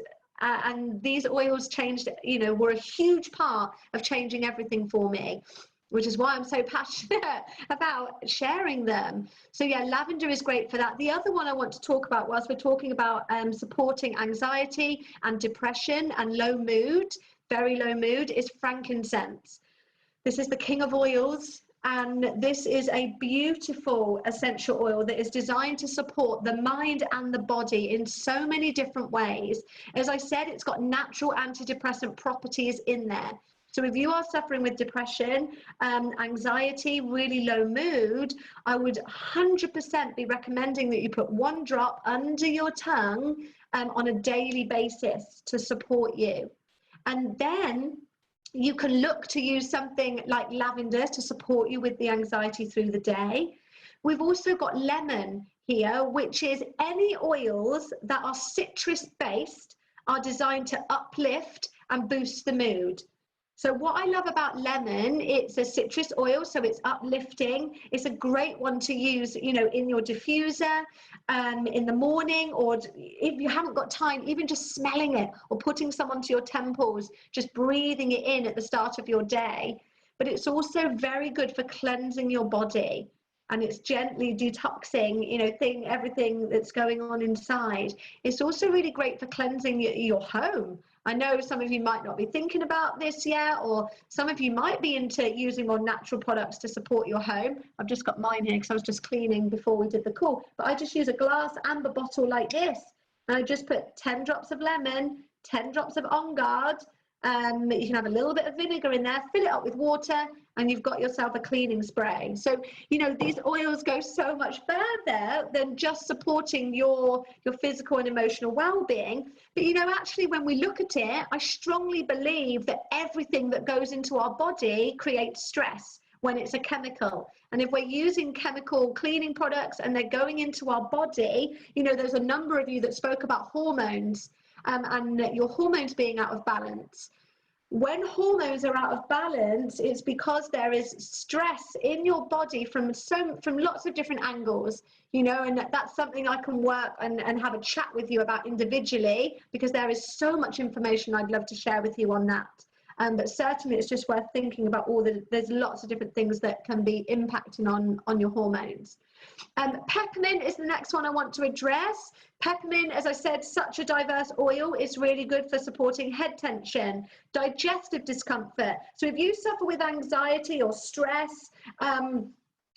these oils changed, you know, were a huge part of changing everything for me, which is why I'm so passionate about sharing them. So yeah, lavender is great for that. The other one I want to talk about, whilst we're talking about supporting anxiety and depression and low mood, very low mood, is frankincense. This is the king of oils, and this is a beautiful essential oil that is designed to support the mind and the body in so many different ways. As I said, it's got natural antidepressant properties in there. So if you are suffering with depression, anxiety, really low mood, I would 100% be recommending that you put 1 drop under your tongue on a daily basis to support you. And then you can look to use something like lavender to support you with the anxiety through the day. We've also got lemon here, which is any oils that are citrus based are designed to uplift and boost the mood. So what I love about lemon, it's a citrus oil, so it's uplifting. It's a great one to use, you know, in your diffuser in the morning, or if you haven't got time, even just smelling it or putting some onto your temples, just breathing it in at the start of your day. But it's also very good for cleansing your body, and it's gently detoxing, you know, everything that's going on inside. It's also really great for cleansing your home. I know some of you might not be thinking about this yet, or some of you might be into using more natural products to support your home. I've just got mine here because I was just cleaning before we did the call. But I just use a glass amber bottle like this, and I just put 10 drops of lemon, 10 drops of On Guard. You can have a little bit of vinegar in there, fill it up with water, and you've got yourself a cleaning spray. So, you know, these oils go so much further than just supporting your physical and emotional well-being. But, you know, actually, when we look at it, I strongly believe that everything that goes into our body creates stress. when it's a chemical. And if we're using chemical cleaning products and they're going into our body, you know, there's a number of you that spoke about hormones, and your hormones being out of balance. When hormones are out of balance, it's because there is stress in your body from lots of different angles, you know, and that's something I can work and have a chat with you about individually, because there is so much information I'd love to share with you on that. But certainly it's just worth thinking about there's lots of different things that can be impacting on your hormones. Peppermint is the next one I want to address. Peppermint, as I said, such a diverse oil. It's really good for supporting head tension, digestive discomfort. So if you suffer with anxiety or stress,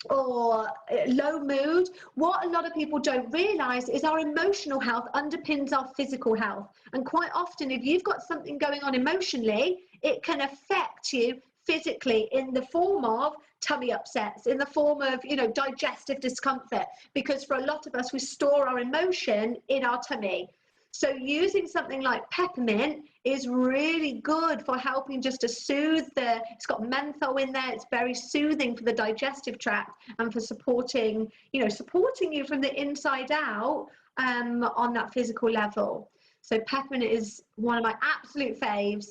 or low mood, what a lot of people don't realize is our emotional health underpins our physical health. And quite often, if you've got something going on emotionally, it can affect you physically in the form of tummy upsets, in the form of, you know, digestive discomfort, because for a lot of us, we store our emotion in our tummy. So using something like peppermint is really good for helping just to soothe it's got menthol in there. It's very soothing for the digestive tract and for supporting you from the inside out on that physical level. So peppermint is one of my absolute faves.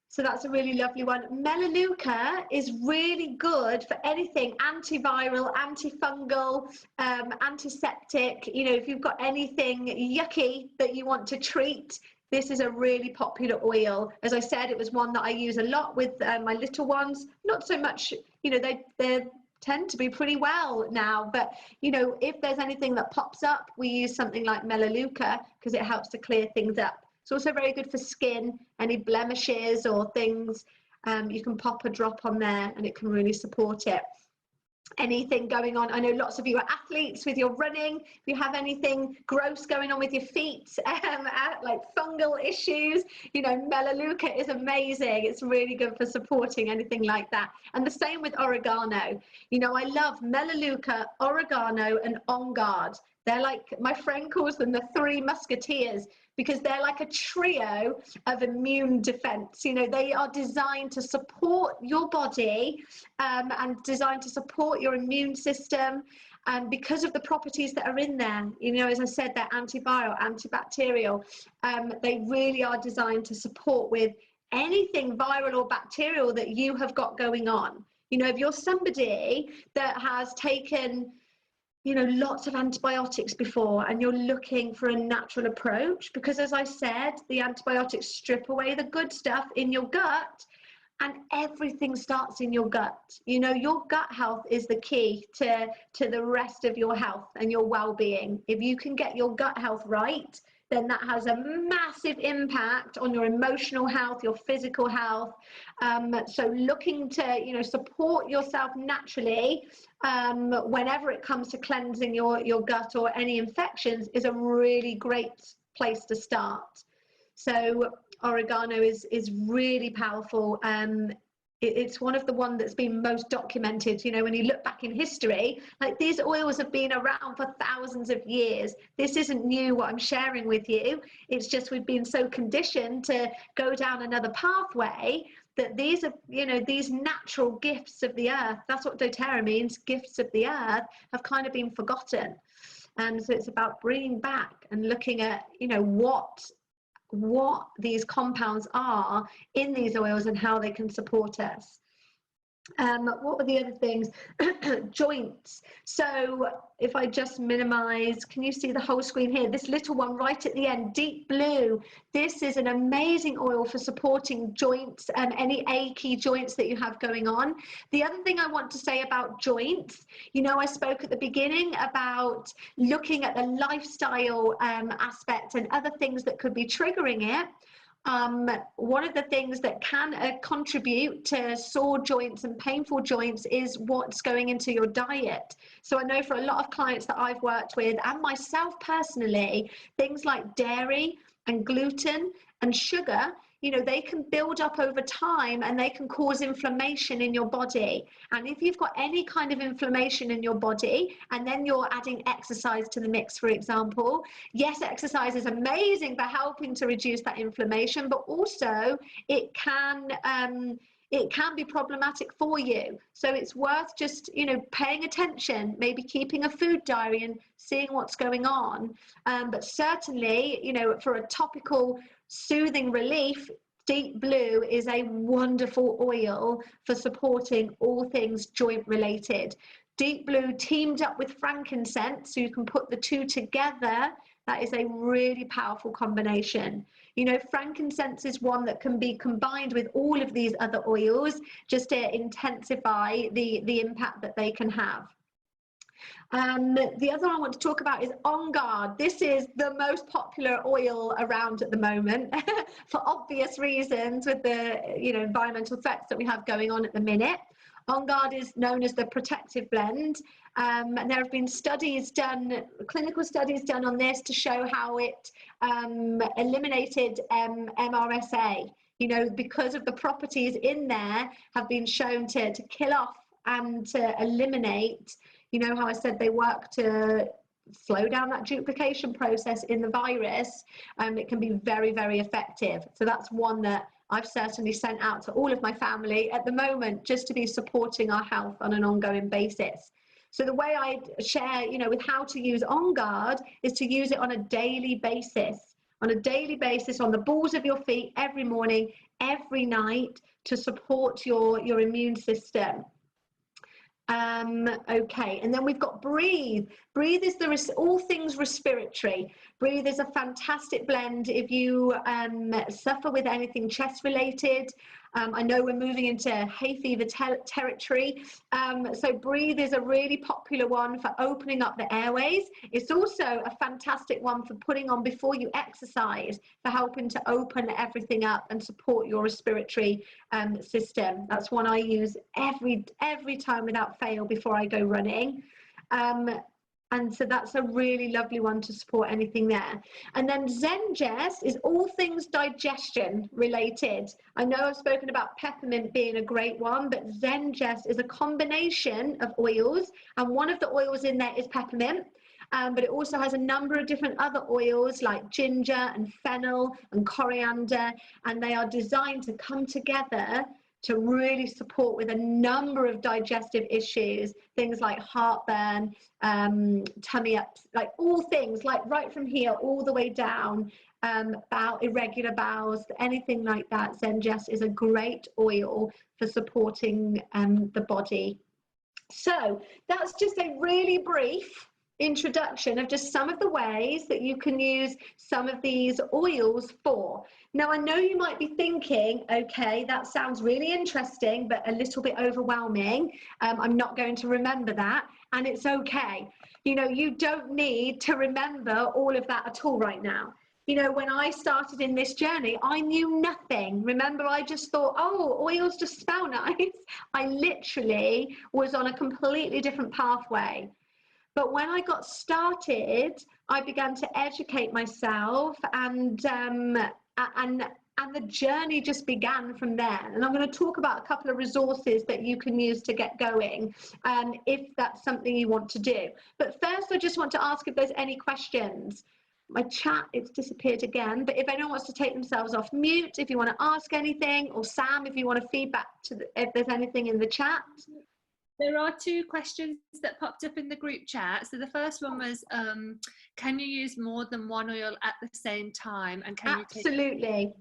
So that's a really lovely one. Melaleuca is really good for anything antiviral, antifungal, antiseptic. You know, if you've got anything yucky that you want to treat, this is a really popular oil. As I said, it was one that I use a lot with my little ones. Not so much, you know, they tend to be pretty well now, but you know, if there's anything that pops up, we use something like Melaleuca because it helps to clear things up. It's also very good for skin, any blemishes or things. You can pop a drop on there and it can really support it. Anything going on, I know lots of you are athletes with your running. If you have anything gross going on with your feet, like fungal issues, you know, Melaleuca is amazing. It's really good for supporting anything like that. And the same with oregano. You know, I love Melaleuca, oregano, and On Guard. They're like, my friend calls them the three musketeers, because they're like a trio of immune defense. You know, they are designed to support your body and designed to support your immune system. And because of the properties that are in there, you know, as I said, they're antiviral, antibacterial. They really are designed to support with anything viral or bacterial that you have got going on. You know, if you're somebody that has taken, you know, lots of antibiotics before and you're looking for a natural approach, because as I said, the antibiotics strip away the good stuff in your gut and everything starts in your gut. You know, your gut health is the key to the rest of your health and your well-being. If you can get your gut health right, then that has a massive impact on your emotional health, your physical health. So looking to, you know, support yourself naturally whenever it comes to cleansing your gut or any infections is a really great place to start. So oregano is really powerful. It's one of the ones that's been most documented. You know, when you look back in history, like these oils have been around for thousands of years. This isn't new, what I'm sharing with you. It's just we've been so conditioned to go down another pathway that these are, you know, these natural gifts of the earth. That's what doTERRA means, gifts of the earth, have kind of been forgotten. So it's about bringing back and looking at, you know, what these compounds are in these oils and how they can support us. What were the other things? Joints. So if I just minimize, can you see the whole screen here? This little one right at the end, deep blue. This is an amazing oil for supporting joints and any achy joints that you have going on. The other thing I want to say about joints, you know, I spoke at the beginning about looking at the lifestyle aspect and other things that could be triggering it. One of the things that can contribute to sore joints and painful joints is what's going into your diet. So I know for a lot of clients that I've worked with and myself personally, things like dairy and gluten and sugar, you know, they can build up over time and they can cause inflammation in your body. And if you've got any kind of inflammation in your body and then you're adding exercise to the mix, for example, yes, exercise is amazing for helping to reduce that inflammation, but also it can it can be problematic for you. So it's worth just, you know, paying attention, maybe keeping a food diary and seeing what's going on. But certainly, you know, for a topical soothing relief, Deep Blue is a wonderful oil for supporting all things joint related. Deep Blue teamed up with frankincense, so you can put the two together. That is a really powerful combination. You know, frankincense is one that can be combined with all of these other oils just to intensify the impact that they can have. The other I want to talk about is On Guard. This is the most popular oil around at the moment for obvious reasons with the, you know, environmental threats that we have going on at the minute. On Guard is known as the protective blend. And there have been studies done, clinical studies done on this to show how it eliminated MRSA. You know, because of the properties in there have been shown to kill off and to eliminate. You know how I said they work to slow down that duplication process in the virus. It can be very, very effective. So that's one that I've certainly sent out to all of my family at the moment, just to be supporting our health on an ongoing basis. So the way I share, you know, with how to use On Guard is to use it on a daily basis. On a daily basis, on the balls of your feet, every morning, every night, to support your immune system. Okay, and then we've got Breathe. Breathe is all things respiratory. Breathe is a fantastic blend if you suffer with anything chest related. I know we're moving into hay fever territory. So Breathe is a really popular one for opening up the airways. It's also a fantastic one for putting on before you exercise, for helping to open everything up and support your respiratory system. That's one I use every time without fail before I go running. And so that's a really lovely one to support anything there. And then Zengest is all things digestion related. I know I've spoken about peppermint being a great one, but Zengest is a combination of oils, and one of the oils in there is peppermint. But it also has a number of different other oils like ginger and fennel and coriander, and they are designed to come together to really support with a number of digestive issues, things like heartburn, tummy ups, like all things, like right from here all the way down, irregular bowels, anything like that. Zengest is a great oil for supporting the body. So that's just a really brief introduction of just some of the ways that you can use some of these oils for. Now, I know you might be thinking, okay, that sounds really interesting, but a little bit overwhelming. I'm not going to remember that, and it's okay. You know, you don't need to remember all of that at all right now. You know, when I started in this journey, I knew nothing. Remember, I just thought, oh, oils just smell nice. I literally was on a completely different pathway. But when I got started, I began to educate myself, and the journey just began from there. And I'm going to talk about a couple of resources that you can use to get going, if that's something you want to do. But first, I just want to ask if there's any questions. My chat, it's disappeared again, but if anyone wants to take themselves off mute, if you want to ask anything, or Sam, if you want to feedback if there's anything in the chat. There are two questions that popped up in the group chat. So the first one was, can you use more than one oil at the same time? And can Absolutely. you take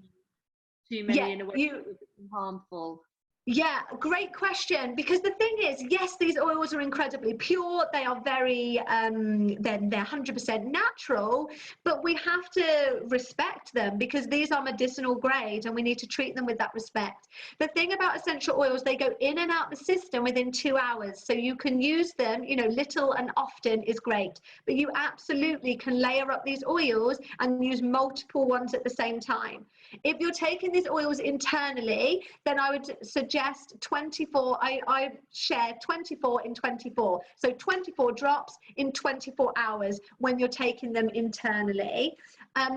too many in a way that would be harmful? Yeah, great question. Because the thing is, yes, these oils are incredibly pure. They are very, they're 100% natural, but we have to respect them because these are medicinal grade and we need to treat them with that respect. The thing about essential oils, they go in and out the system within 2 hours. So you can use them, you know, little and often is great, but you absolutely can layer up these oils and use multiple ones at the same time. If you're taking these oils internally, then I would suggest 24, I share 24 in 24. So 24 drops in 24 hours when you're taking them internally.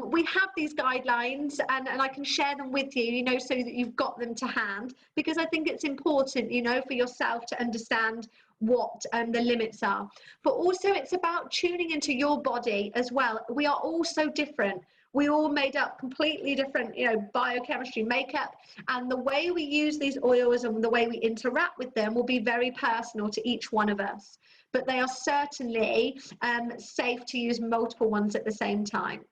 We have these guidelines and I can share them with you, you know, so that you've got them to hand, because I think it's important, you know, for yourself to understand what the limits are. But also it's about tuning into your body as well. We are all so different. We all made up completely different, you know, biochemistry makeup, and the way we use these oils and the way we interact with them will be very personal to each one of us. But they are certainly safe to use multiple ones at the same time.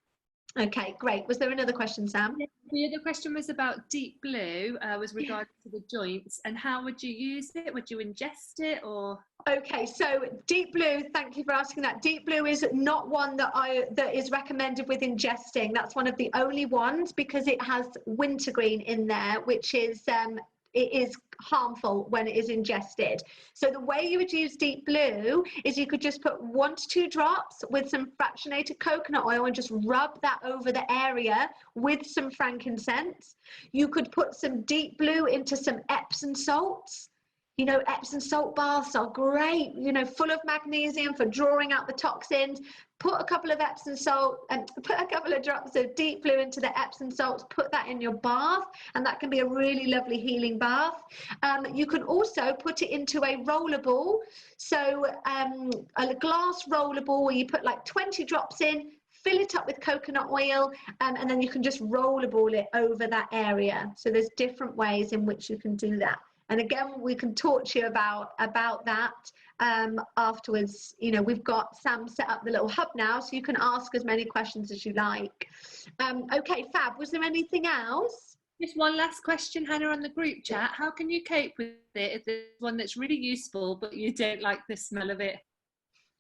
Okay, great. Was there another question, Sam? Yeah, the other question was about deep blue, was regarding to the joints, and how would you use it? Would you ingest it or? Okay, so deep blue, thank you for asking that. Deep blue is not one that is recommended with ingesting. That's one of the only ones, because it has wintergreen in there, which is it is harmful when it is ingested. So the way you would use deep blue is you could just put 1 to 2 drops with some fractionated coconut oil and just rub that over the area with some frankincense. You could put some deep blue into some Epsom salts. You know, Epsom salt baths are great, you know, full of magnesium for drawing out the toxins. Put a couple of Epsom salt and put a couple of drops of deep blue into the Epsom salts, put that in your bath, and that can be a really lovely healing bath. You can also put it into a roller ball. So a glass roller ball where you put like 20 drops in, fill it up with coconut oil, and then you can just rollerball it over that area. So there's different ways in which you can do that. And again, we can talk to you about that afterwards. You know, we've got Sam set up the little hub now, so you can ask as many questions as you like. Okay, Fab, was there anything else? Just one last question, Hannah, on the group chat. How can you cope with it if there's one that's really useful, but you don't like the smell of it?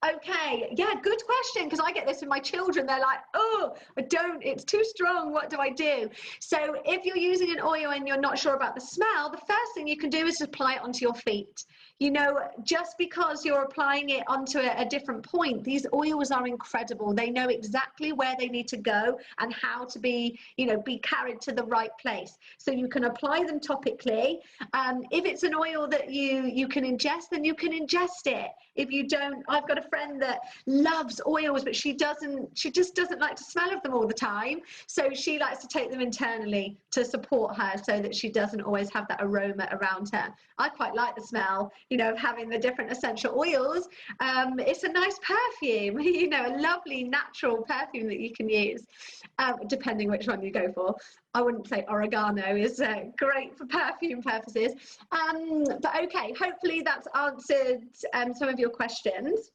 Okay, yeah, good question, because I get this with my children. They're like, oh, it's too strong, what do I do? So if you're using an oil and you're not sure about the smell, the first thing you can do is apply it onto your feet. You know, just because you're applying it onto a different point, these oils are incredible. They know exactly where they need to go and how to be, you know, be carried to the right place. So you can apply them topically. If it's an oil that you can ingest, then you can ingest it. If you don't, I've got a friend that loves oils, but she just doesn't like to smell of them all the time. So she likes to take them internally to support her so that she doesn't always have that aroma around her. I quite like the smell, you know, of having the different essential oils. It's a nice perfume, you know, a lovely natural perfume that you can use, depending which one you go for. I wouldn't say oregano is great for perfume purposes. But okay, hopefully that's answered some of your questions.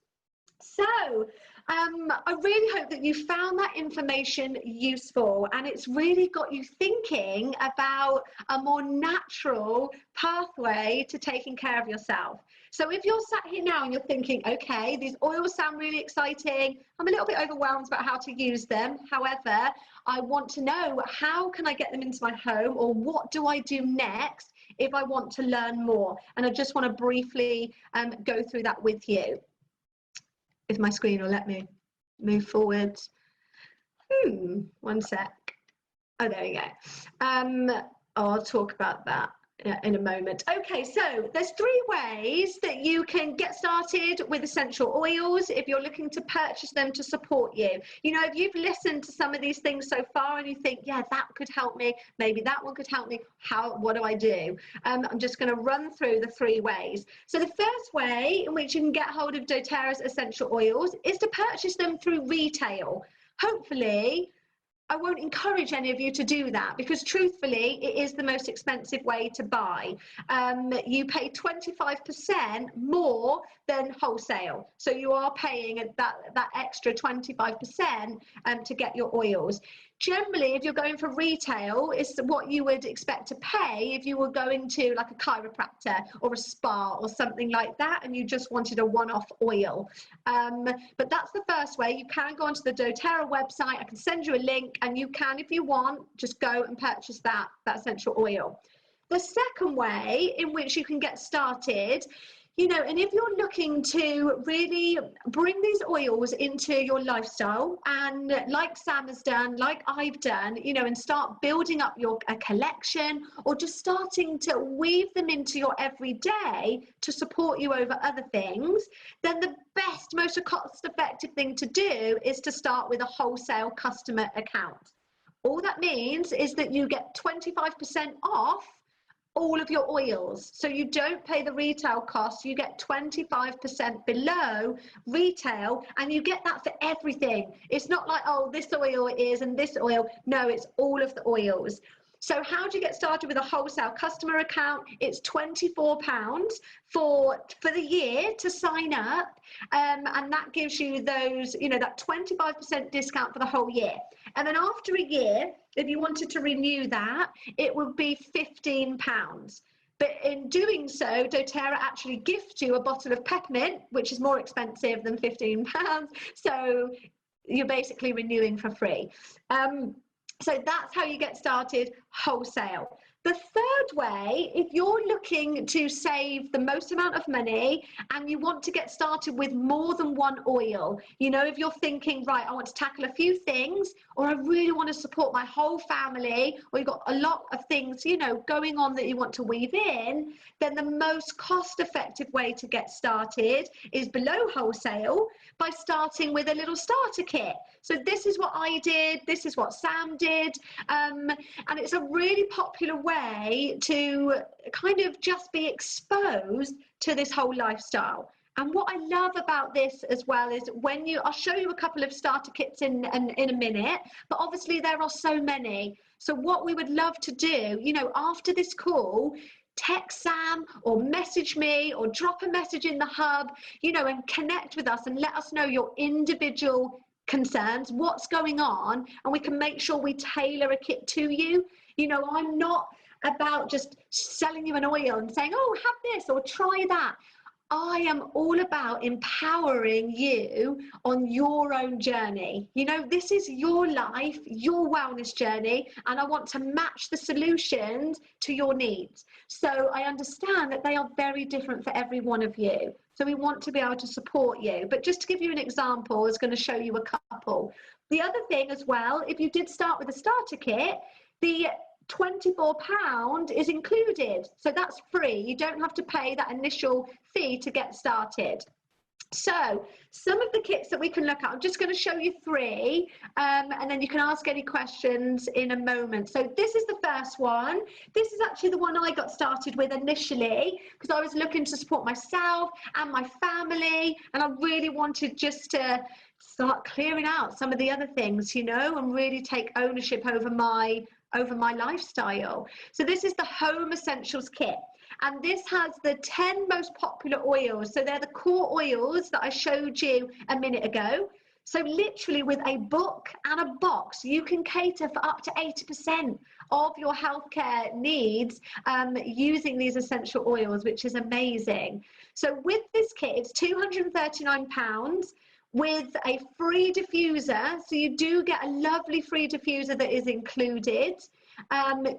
So I really hope that you found that information useful, and it's really got you thinking about a more natural pathway to taking care of yourself. So if you're sat here now and you're thinking, okay, these oils sound really exciting, I'm a little bit overwhelmed about how to use them. However, I want to know, how can I get them into my home, or what do I do next if I want to learn more? And I just want to briefly go through that with you. If my screen will let me move forward. One sec. Oh, there we go. I'll talk about that in a moment. Okay, so there's 3 ways that you can get started with essential oils if you're looking to purchase them to support you. You know, if you've listened to some of these things so far and you think, yeah, that could help me, maybe that one could help me, what do I do? I'm just going to run through the 3 ways. So the first way in which you can get hold of doTERRA's essential oils is to purchase them through retail. Hopefully, I won't encourage any of you to do that, because truthfully, it is the most expensive way to buy. You pay 25% more than wholesale. So you are paying that extra 25% to get your oils. Generally, if you're going for retail, it's what you would expect to pay if you were going to like a chiropractor or a spa or something like that, and you just wanted a one-off oil. But that's the first way. You can go onto the doTERRA website. I can send you a link, and you can, if you want, just go and purchase that essential oil. The second way in which you can get started, you know, and if you're looking to really bring these oils into your lifestyle, and like Sam has done, like I've done, you know, and start building up a collection, or just starting to weave them into your everyday to support you over other things, then the best, most cost-effective thing to do is to start with a wholesale customer account. All that means is that you get 25% off all of your oils. So you don't pay the retail cost, you get 25% below retail, and you get that for everything. It's not like, oh, this oil is and this oil. No, it's all of the oils. So how do you get started with a wholesale customer account? It's £24 for the year to sign up, and that gives you those, you know, that 25% discount for the whole year. And then after a year, if you wanted to renew that, it would be £15. But in doing so, doTERRA actually gift you a bottle of peppermint, which is more expensive than £15. So you're basically renewing for free. So that's how you get started wholesale. The third way, if you're looking to save the most amount of money and you want to get started with more than one oil, you know, if you're thinking, right, I want to tackle a few things, or I really want to support my whole family, or you've got a lot of things, you know, going on that you want to weave in, then the most cost-effective way to get started is below wholesale by starting with a little starter kit. So this is what I did, this is what Sam did, and it's a really popular way to kind of just be exposed to this whole lifestyle. And what I love about this as well is I'll show you a couple of starter kits in a minute, but obviously there are so many. So what we would love to do, you know, after this call, text Sam or message me or drop a message in the hub, you know, and connect with us and let us know your individual concerns, what's going on, and we can make sure we tailor a kit to you. You know, I'm not about just selling you an oil and saying, oh, have this or try that. I am all about empowering you on your own journey. You know, this is your life, your wellness journey, and I want to match the solutions to your needs. So I understand that they are very different for every one of you. So we want to be able to support you. But just to give you an example, I was going to show you a couple. The other thing as well, if you did start with a starter kit, the £24 is included, so that's free. You don't have to pay that initial fee to get started. So some of the kits that we can look at, I'm just going to show you three, and then you can ask any questions in a moment. So this is the first one. This is actually the one I got started with initially because I was looking to support myself and my family, and I really wanted just to start clearing out some of the other things, you know, and really take ownership over my lifestyle. So this is the Home Essentials Kit, and this has the 10 most popular oils. So they're the core oils that I showed you a minute ago. So literally with a book and a box, you can cater for up to 80% of your healthcare needs using these essential oils, which is amazing. So with this kit, it's £239. with a free diffuser. So you do get a lovely free diffuser that is included.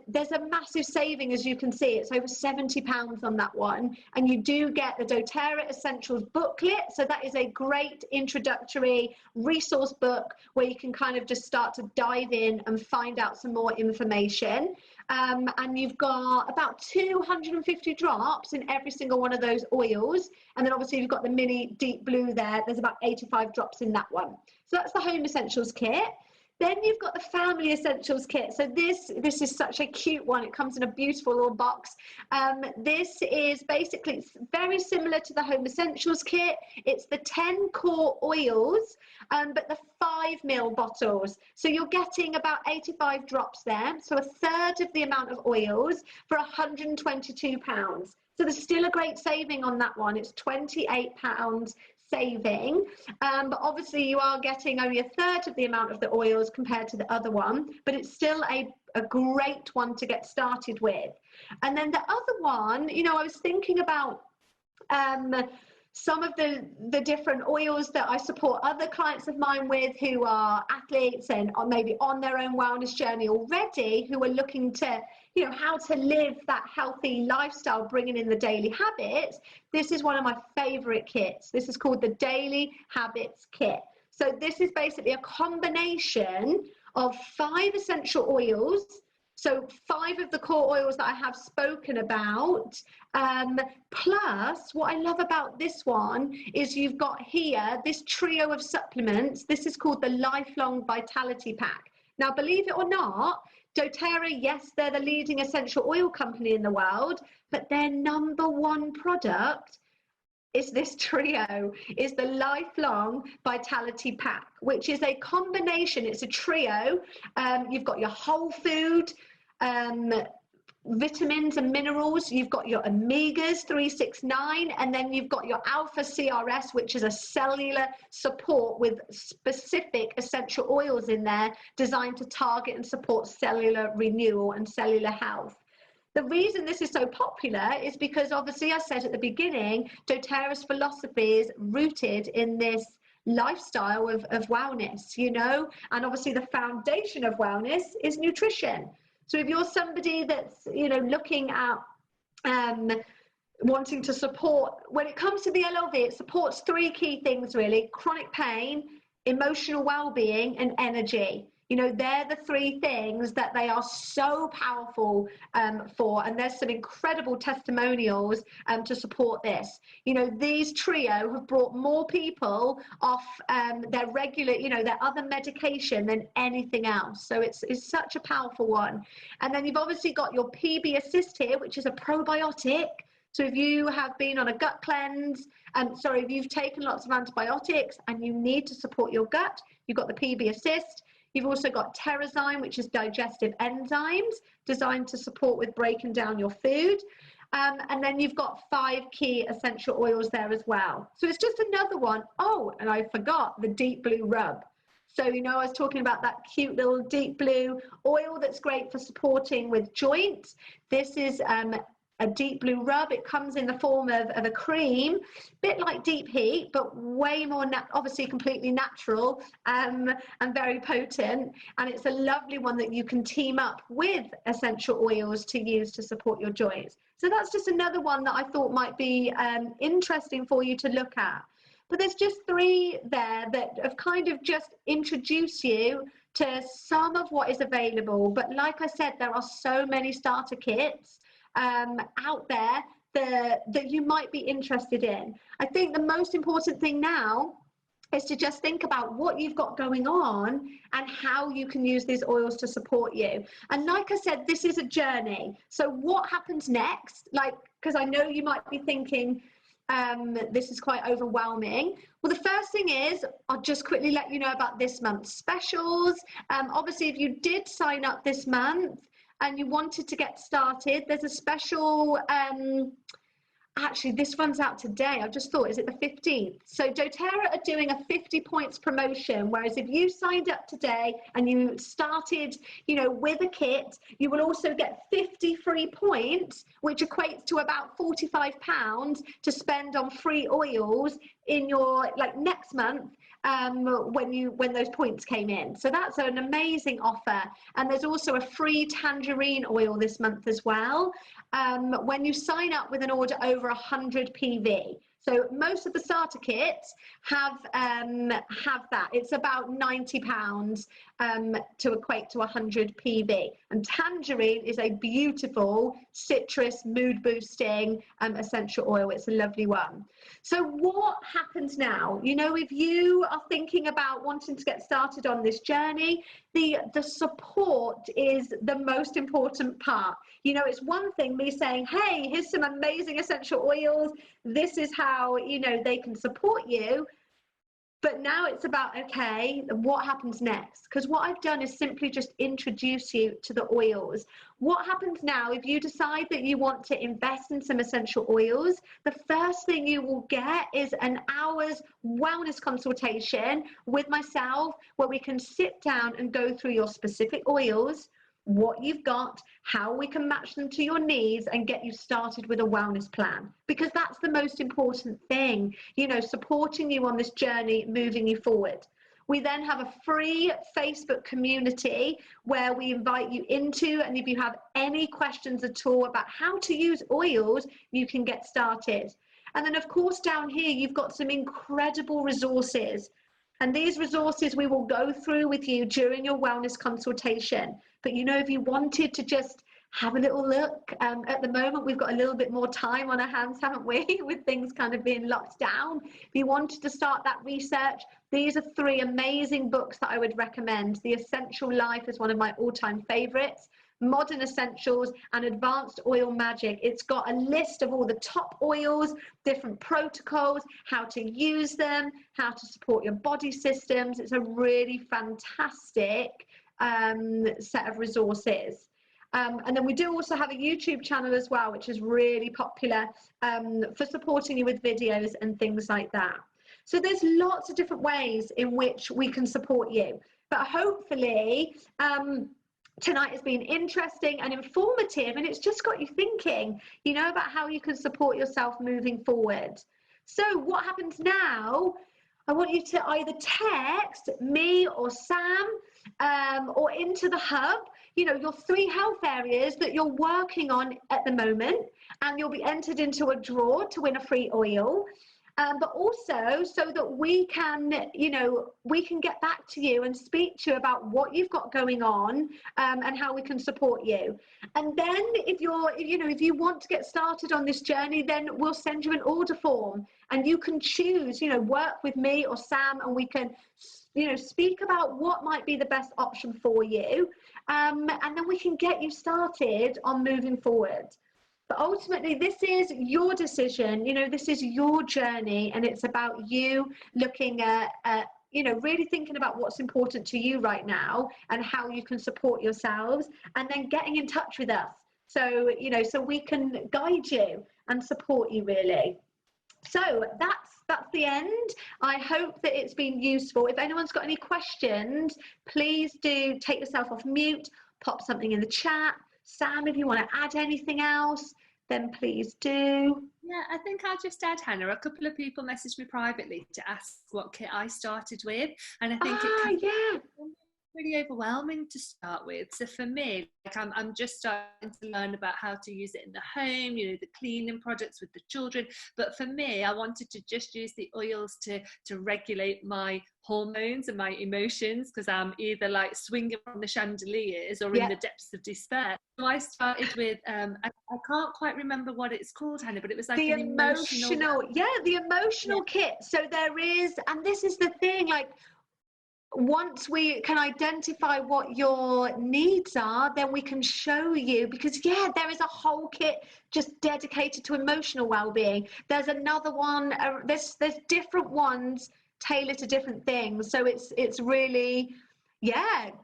There's a massive saving, as you can see. It's over £70 on that one. And you do get the doTERRA Essentials booklet. So that is a great introductory resource book where you can kind of just start to dive in and find out some more information. And you've got about 250 drops in every single one of those oils. And then obviously you've got the mini deep blue there. There's about 85 drops in that one. So that's the Home Essentials Kit. Then you've got the Family Essentials Kit. So this is such a cute one. It comes in a beautiful little box. This is basically, it's very similar to the Home Essentials Kit. It's the 10 core oils, but the 5 ml bottles. So you're getting about 85 drops there. So a third of the amount of oils for £122. So there's still a great saving on that one. It's £28 saving, but obviously you are getting only a third of the amount of the oils compared to the other one, but it's still a great one to get started with. And then the other one, you know, I was thinking about some of the different oils that I support other clients of mine with who are athletes and are maybe on their own wellness journey already, who are looking to, you know, how to live that healthy lifestyle, bringing in the daily habits. This is one of my favorite kits. This is called the Daily Habits Kit. So this is basically a combination of 5 essential oils. So 5 of the core oils that I have spoken about, plus what I love about this one is you've got here this trio of supplements. This is called the Lifelong Vitality Pack. Now, believe it or not, doTERRA, yes, they're the leading essential oil company in the world, but their number one product is this trio, is the Lifelong Vitality Pack, which is a combination, it's a trio. You've got your whole food, vitamins and minerals, you've got your omegas 369, and then you've got your alpha CRS, which is a cellular support with specific essential oils in there designed to target and support cellular renewal and cellular health. The reason this is so popular is because, obviously, I said at the beginning, doTERRA's philosophy is rooted in this lifestyle of wellness, you know, and obviously the foundation of wellness is nutrition. So if you're somebody that's, you know, looking at wanting to support, when it comes to the LLV, it supports three key things really: chronic pain, emotional well-being, and energy. You know, they're the three things that they are so powerful for, and there's some incredible testimonials to support this. You know, these trio have brought more people off their regular, you know, their other medication than anything else. So it's such a powerful one. And then you've obviously got your PB Assist here, which is a probiotic. So if you have been on a gut cleanse, if you've taken lots of antibiotics and you need to support your gut, you've got the PB Assist. You've also got Terrazyme, which is digestive enzymes designed to support with breaking down your food. And then you've got 5 key essential oils there as well. So it's just another one. Oh, and I forgot the deep blue rub. So, you know, I was talking about that cute little deep blue oil that's great for supporting with joints. This is a deep blue rub. It comes in the form of a cream, bit like Deep Heat, but way more, obviously completely natural and very potent. And it's a lovely one that you can team up with essential oils to use to support your joints. So that's just another one that I thought might be interesting for you to look at. But there's just 3 there that have kind of just introduced you to some of what is available. But like I said, there are so many starter kits out there that you might be interested in. I think the most important thing now is to just think about what you've got going on and how you can use these oils to support you. And like I said, this is a journey. So what happens next? Like, because I know you might be thinking, this is quite overwhelming. Well, the first thing is, I'll just quickly let you know about this month's specials. Obviously, if you did sign up this month and you wanted to get started, there's a special, actually this runs out today. I just thought, is it the 15th? So doTERRA are doing a 50 points promotion, whereas if you signed up today and you started, you know, with a kit, you will also get 50 free points, which equates to about £45 to spend on free oils in your, like, next month, when those points came in. So that's an amazing offer. And there's also a free tangerine oil this month as well, when you sign up with an order over 100 PV. So most of the starter kits have that. It's about £90 to equate to 100 PV. And tangerine is a beautiful citrus mood boosting essential oil. It's a lovely one. So what happens now? You know, if you are thinking about wanting to get started on this journey, the support is the most important part. You know, it's one thing me saying, hey, here's some amazing essential oils. This is how, you know, they can support you. But now it's about, okay, what happens next? Because what I've done is simply just introduce you to the oils. What happens now if you decide that you want to invest in some essential oils? The first thing you will get is an hour's wellness consultation with myself, where we can sit down and go through your specific oils, what you've got, how we can match them to your needs and get you started with a wellness plan, because that's the most important thing, you know, supporting you on this journey, moving you forward. We then have a free Facebook community where we invite you into, and if you have any questions at all about how to use oils, you can get started. And then of course down here you've got some incredible resources, and these resources we will go through with you during your wellness consultation. But you know, if you wanted to just have a little look. At the moment, we've got a little bit more time on our hands, haven't we, with things kind of being locked down. If you wanted to start that research, these are 3 amazing books that I would recommend. The Essential Life is one of my all-time favorites. Modern Essentials and Advanced Oil Magic. It's got a list of all the top oils, different protocols, how to use them, how to support your body systems. It's a really fantastic set of resources. And then we do also have a YouTube channel as well, which is really popular for supporting you with videos and things like that. So there's lots of different ways in which we can support you. But hopefully, tonight has been interesting and informative, and it's just got you thinking, you know, about how you can support yourself moving forward. So what happens now? I want you to either text me or Sam or into the hub, you know, your 3 health areas that you're working on at the moment, and you'll be entered into a draw to win a free oil. But also so that we can, you know, we can get back to you and speak to you about what you've got going on and how we can support you. And then if you want to get started on this journey, then we'll send you an order form and you can choose, you know, work with me or Sam, and we can, you know, speak about what might be the best option for you. And then we can get you started on moving forward. But ultimately, this is your decision, you know, this is your journey, and it's about you looking at, you know, really thinking about what's important to you right now and how you can support yourselves, and then getting in touch with us. So, you know, so we can guide you and support you really. So that's the end. I hope that it's been useful. If anyone's got any questions, please do take yourself off mute, pop something in the chat. Sam, if you want to add anything else, then please do. Yeah, I think I'll just add, Hannah, a couple of people messaged me privately to ask what kit I started with, and I think it can be really overwhelming to start with. So for me, like I'm just starting to learn about how to use it in the home, you know, the cleaning products with the children. But for me, I wanted to just use the oils to regulate my hormones and my emotions, because I'm either like swinging from the chandeliers or in the depths of despair. So I started with I can't quite remember what it's called, Hannah, but it was like the emotional kit. So there is, and this is the thing, like, once we can identify what your needs are, then we can show you, because there is a whole kit just dedicated to emotional well-being. There's another one, there's different ones tailored to different things. So it's really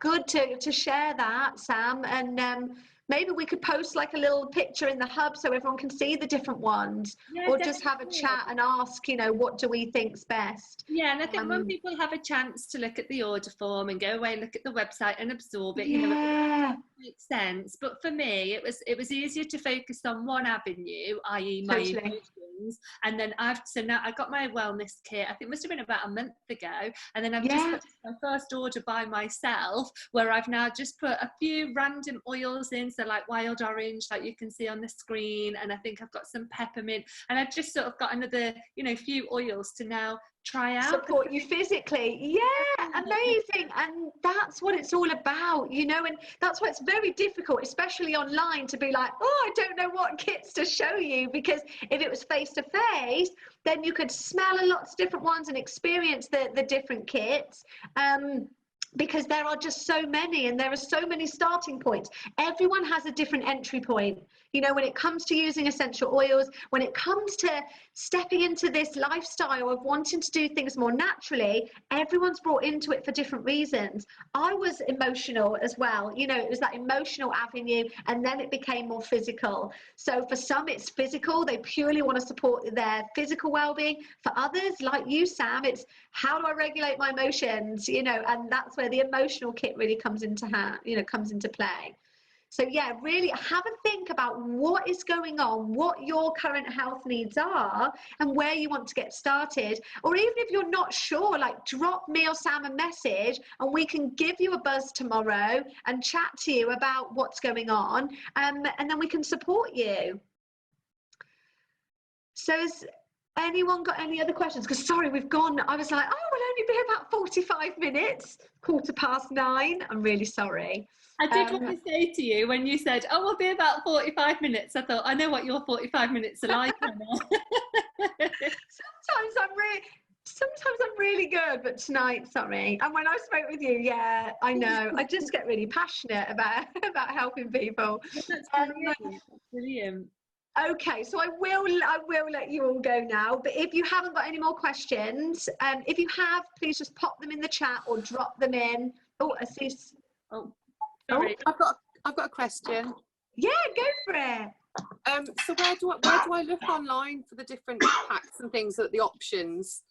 good to share that, Sam, and maybe we could post like a little picture in the hub so everyone can see the different ones, or definitely. Just have a chat and ask, you know, what do we think's best? Yeah, and I think when people have a chance to look at the order form and go away and look at the website and absorb it, you know, it makes sense. But for me, it was easier to focus on one avenue, i.e. my emotions, and then so now I got my wellness kit, I think it must have been about a month ago, and then I've just put my first order by myself, where I've now just put a few random oils in, so like wild orange, like you can see on the screen, and I think I've got some peppermint, and I've just sort of got another, you know, few oils to now try out. Support you physically. Amazing. And that's what it's all about, you know, and that's why it's very difficult, especially online, to be like, oh, I don't know what kits to show you, because if it was face to face, then you could smell lots of different ones and experience the different kits. Because there are just so many, and there are so many starting points. Everyone has a different entry point. You know, when it comes to using essential oils, when it comes to stepping into this lifestyle of wanting to do things more naturally, everyone's brought into it for different reasons. I was emotional as well. You know, it was that emotional avenue, and then it became more physical. So for some, it's physical. They purely want to support their physical well-being. For others, like you, Sam, it's how do I regulate my emotions? You know, and that's where the emotional kit really comes into play. So really have a think about what is going on, what your current health needs are, and where you want to get started. Or even if you're not sure, like, drop me or Sam a message and we can give you a buzz tomorrow and chat to you about what's going on, and then we can support you. So Anyone got any other questions? Because sorry, we've gone. I was like, oh, we'll only be about 45 minutes, 9:15. I'm really sorry. I did want to say to you when you said, oh, we'll be about 45 minutes. I thought, I know what your 45 minutes are like. Sometimes I'm really good, but tonight, sorry. And when I spoke with you, yeah, I know. I just get really passionate about helping people. That's brilliant. That's brilliant. Okay, so I will let you all go now. But if you haven't got any more questions, if you have, please just pop them in the chat or drop them in. Oh, I see. Oh, sorry. I've got a question. Yeah, go for it. So where do I look online for the different packs and things, the options?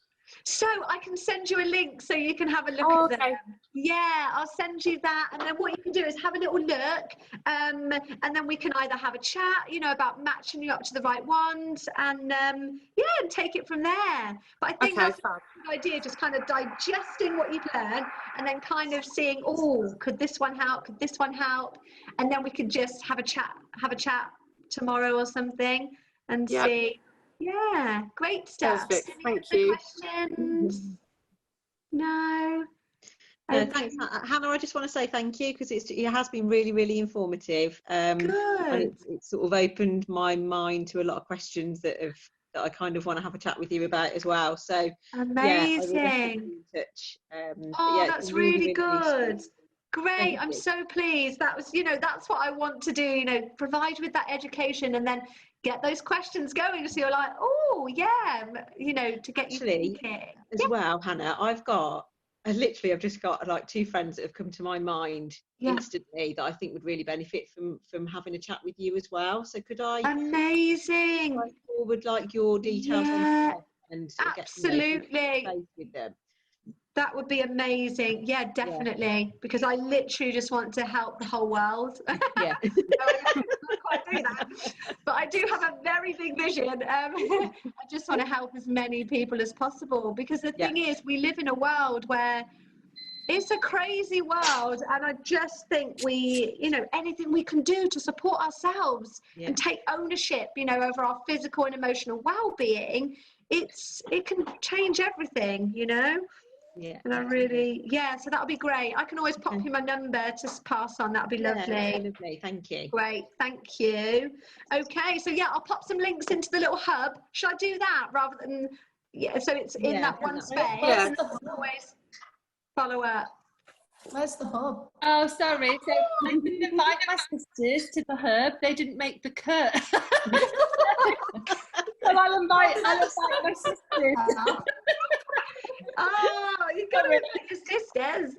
So I can send you a link so you can have a look at them. Yeah, I'll send you that, and then what you can do is have a little look, and then we can either have a chat, you know, about matching you up to the right ones, and yeah, and take it from there. But I think that's a good idea, just kind of digesting what you've learned, and then kind of seeing, oh, could this one help? Could this one help? And then we could just have a chat tomorrow or something, and see. Yeah, great stuff. Perfect. Thank you. Questions? No. Thanks, Hannah. I just want to say thank you because it has been really, really informative. Good. And it's sort of opened my mind to a lot of questions that I kind of want to have a chat with you about as well. So amazing. Yeah, I will definitely be in touch. Oh, that's really good. Useful. Great. I'm so pleased. That was, you know, that's what I want to do. You know, provide you with that education and then get those questions going. So you're like, oh yeah, you know, to get you thinking. As well, Hannah, I've just got like 2 friends that have come to my mind instantly that I think would really benefit from having a chat with you as well. So could I forward like your details on and absolutely get with them? That would be amazing. Yeah, definitely. Because I literally just want to help the whole world. Yeah. I can't quite do that. But I do have a very big vision. I just want to help as many people as possible. Because the thing is, we live in a world where it's a crazy world. And I just think anything we can do to support ourselves and take ownership, you know, over our physical and emotional well-being, it can change everything, you know. Yeah. And I really, so that'll be great. I can always pop you my number to pass on. That'll be lovely. Lovely. Thank you. Great. Thank you. Okay. So I'll pop some links into the little hub. Should I do that rather than, so it's in that one space and always follow up. Where's the hub? Oh, sorry. So I didn't invite my sisters to the hub. They didn't make the cut. So I'll invite my sisters. Oh, you've got to invite your sisters.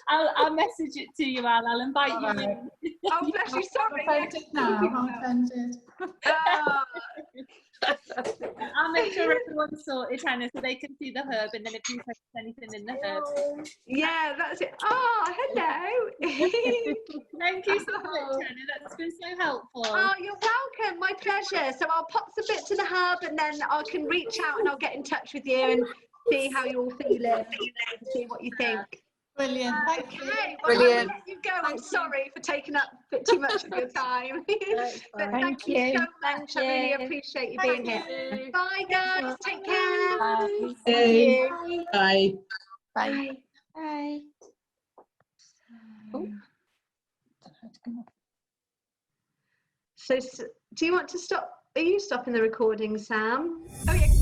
I'll message it to you, Al. I'll invite you in. Oh, bless you. Sorry. I'm offended now. I'm offended. I'll make sure everyone's sorted, Hannah, so they can see the hub, and then if you post anything in the hub. Yeah, that's it. Oh, hello. Thank you so much, Hannah. That's been so helpful. Oh, you're welcome. My pleasure. So I'll pop some bits to the hub, and then I can reach out and I'll get in touch with you and see how you're all feeling, see what you think. Brilliant. Thank you. Brilliant. I'll let you go. I'm sorry for taking up a bit too much of your time. But thank you so much. I really appreciate you being here. Bye, guys. Take care. Bye. Thank you. Bye. Bye. Bye. So do you want to stop? Are you stopping the recording, Sam? Oh, yeah.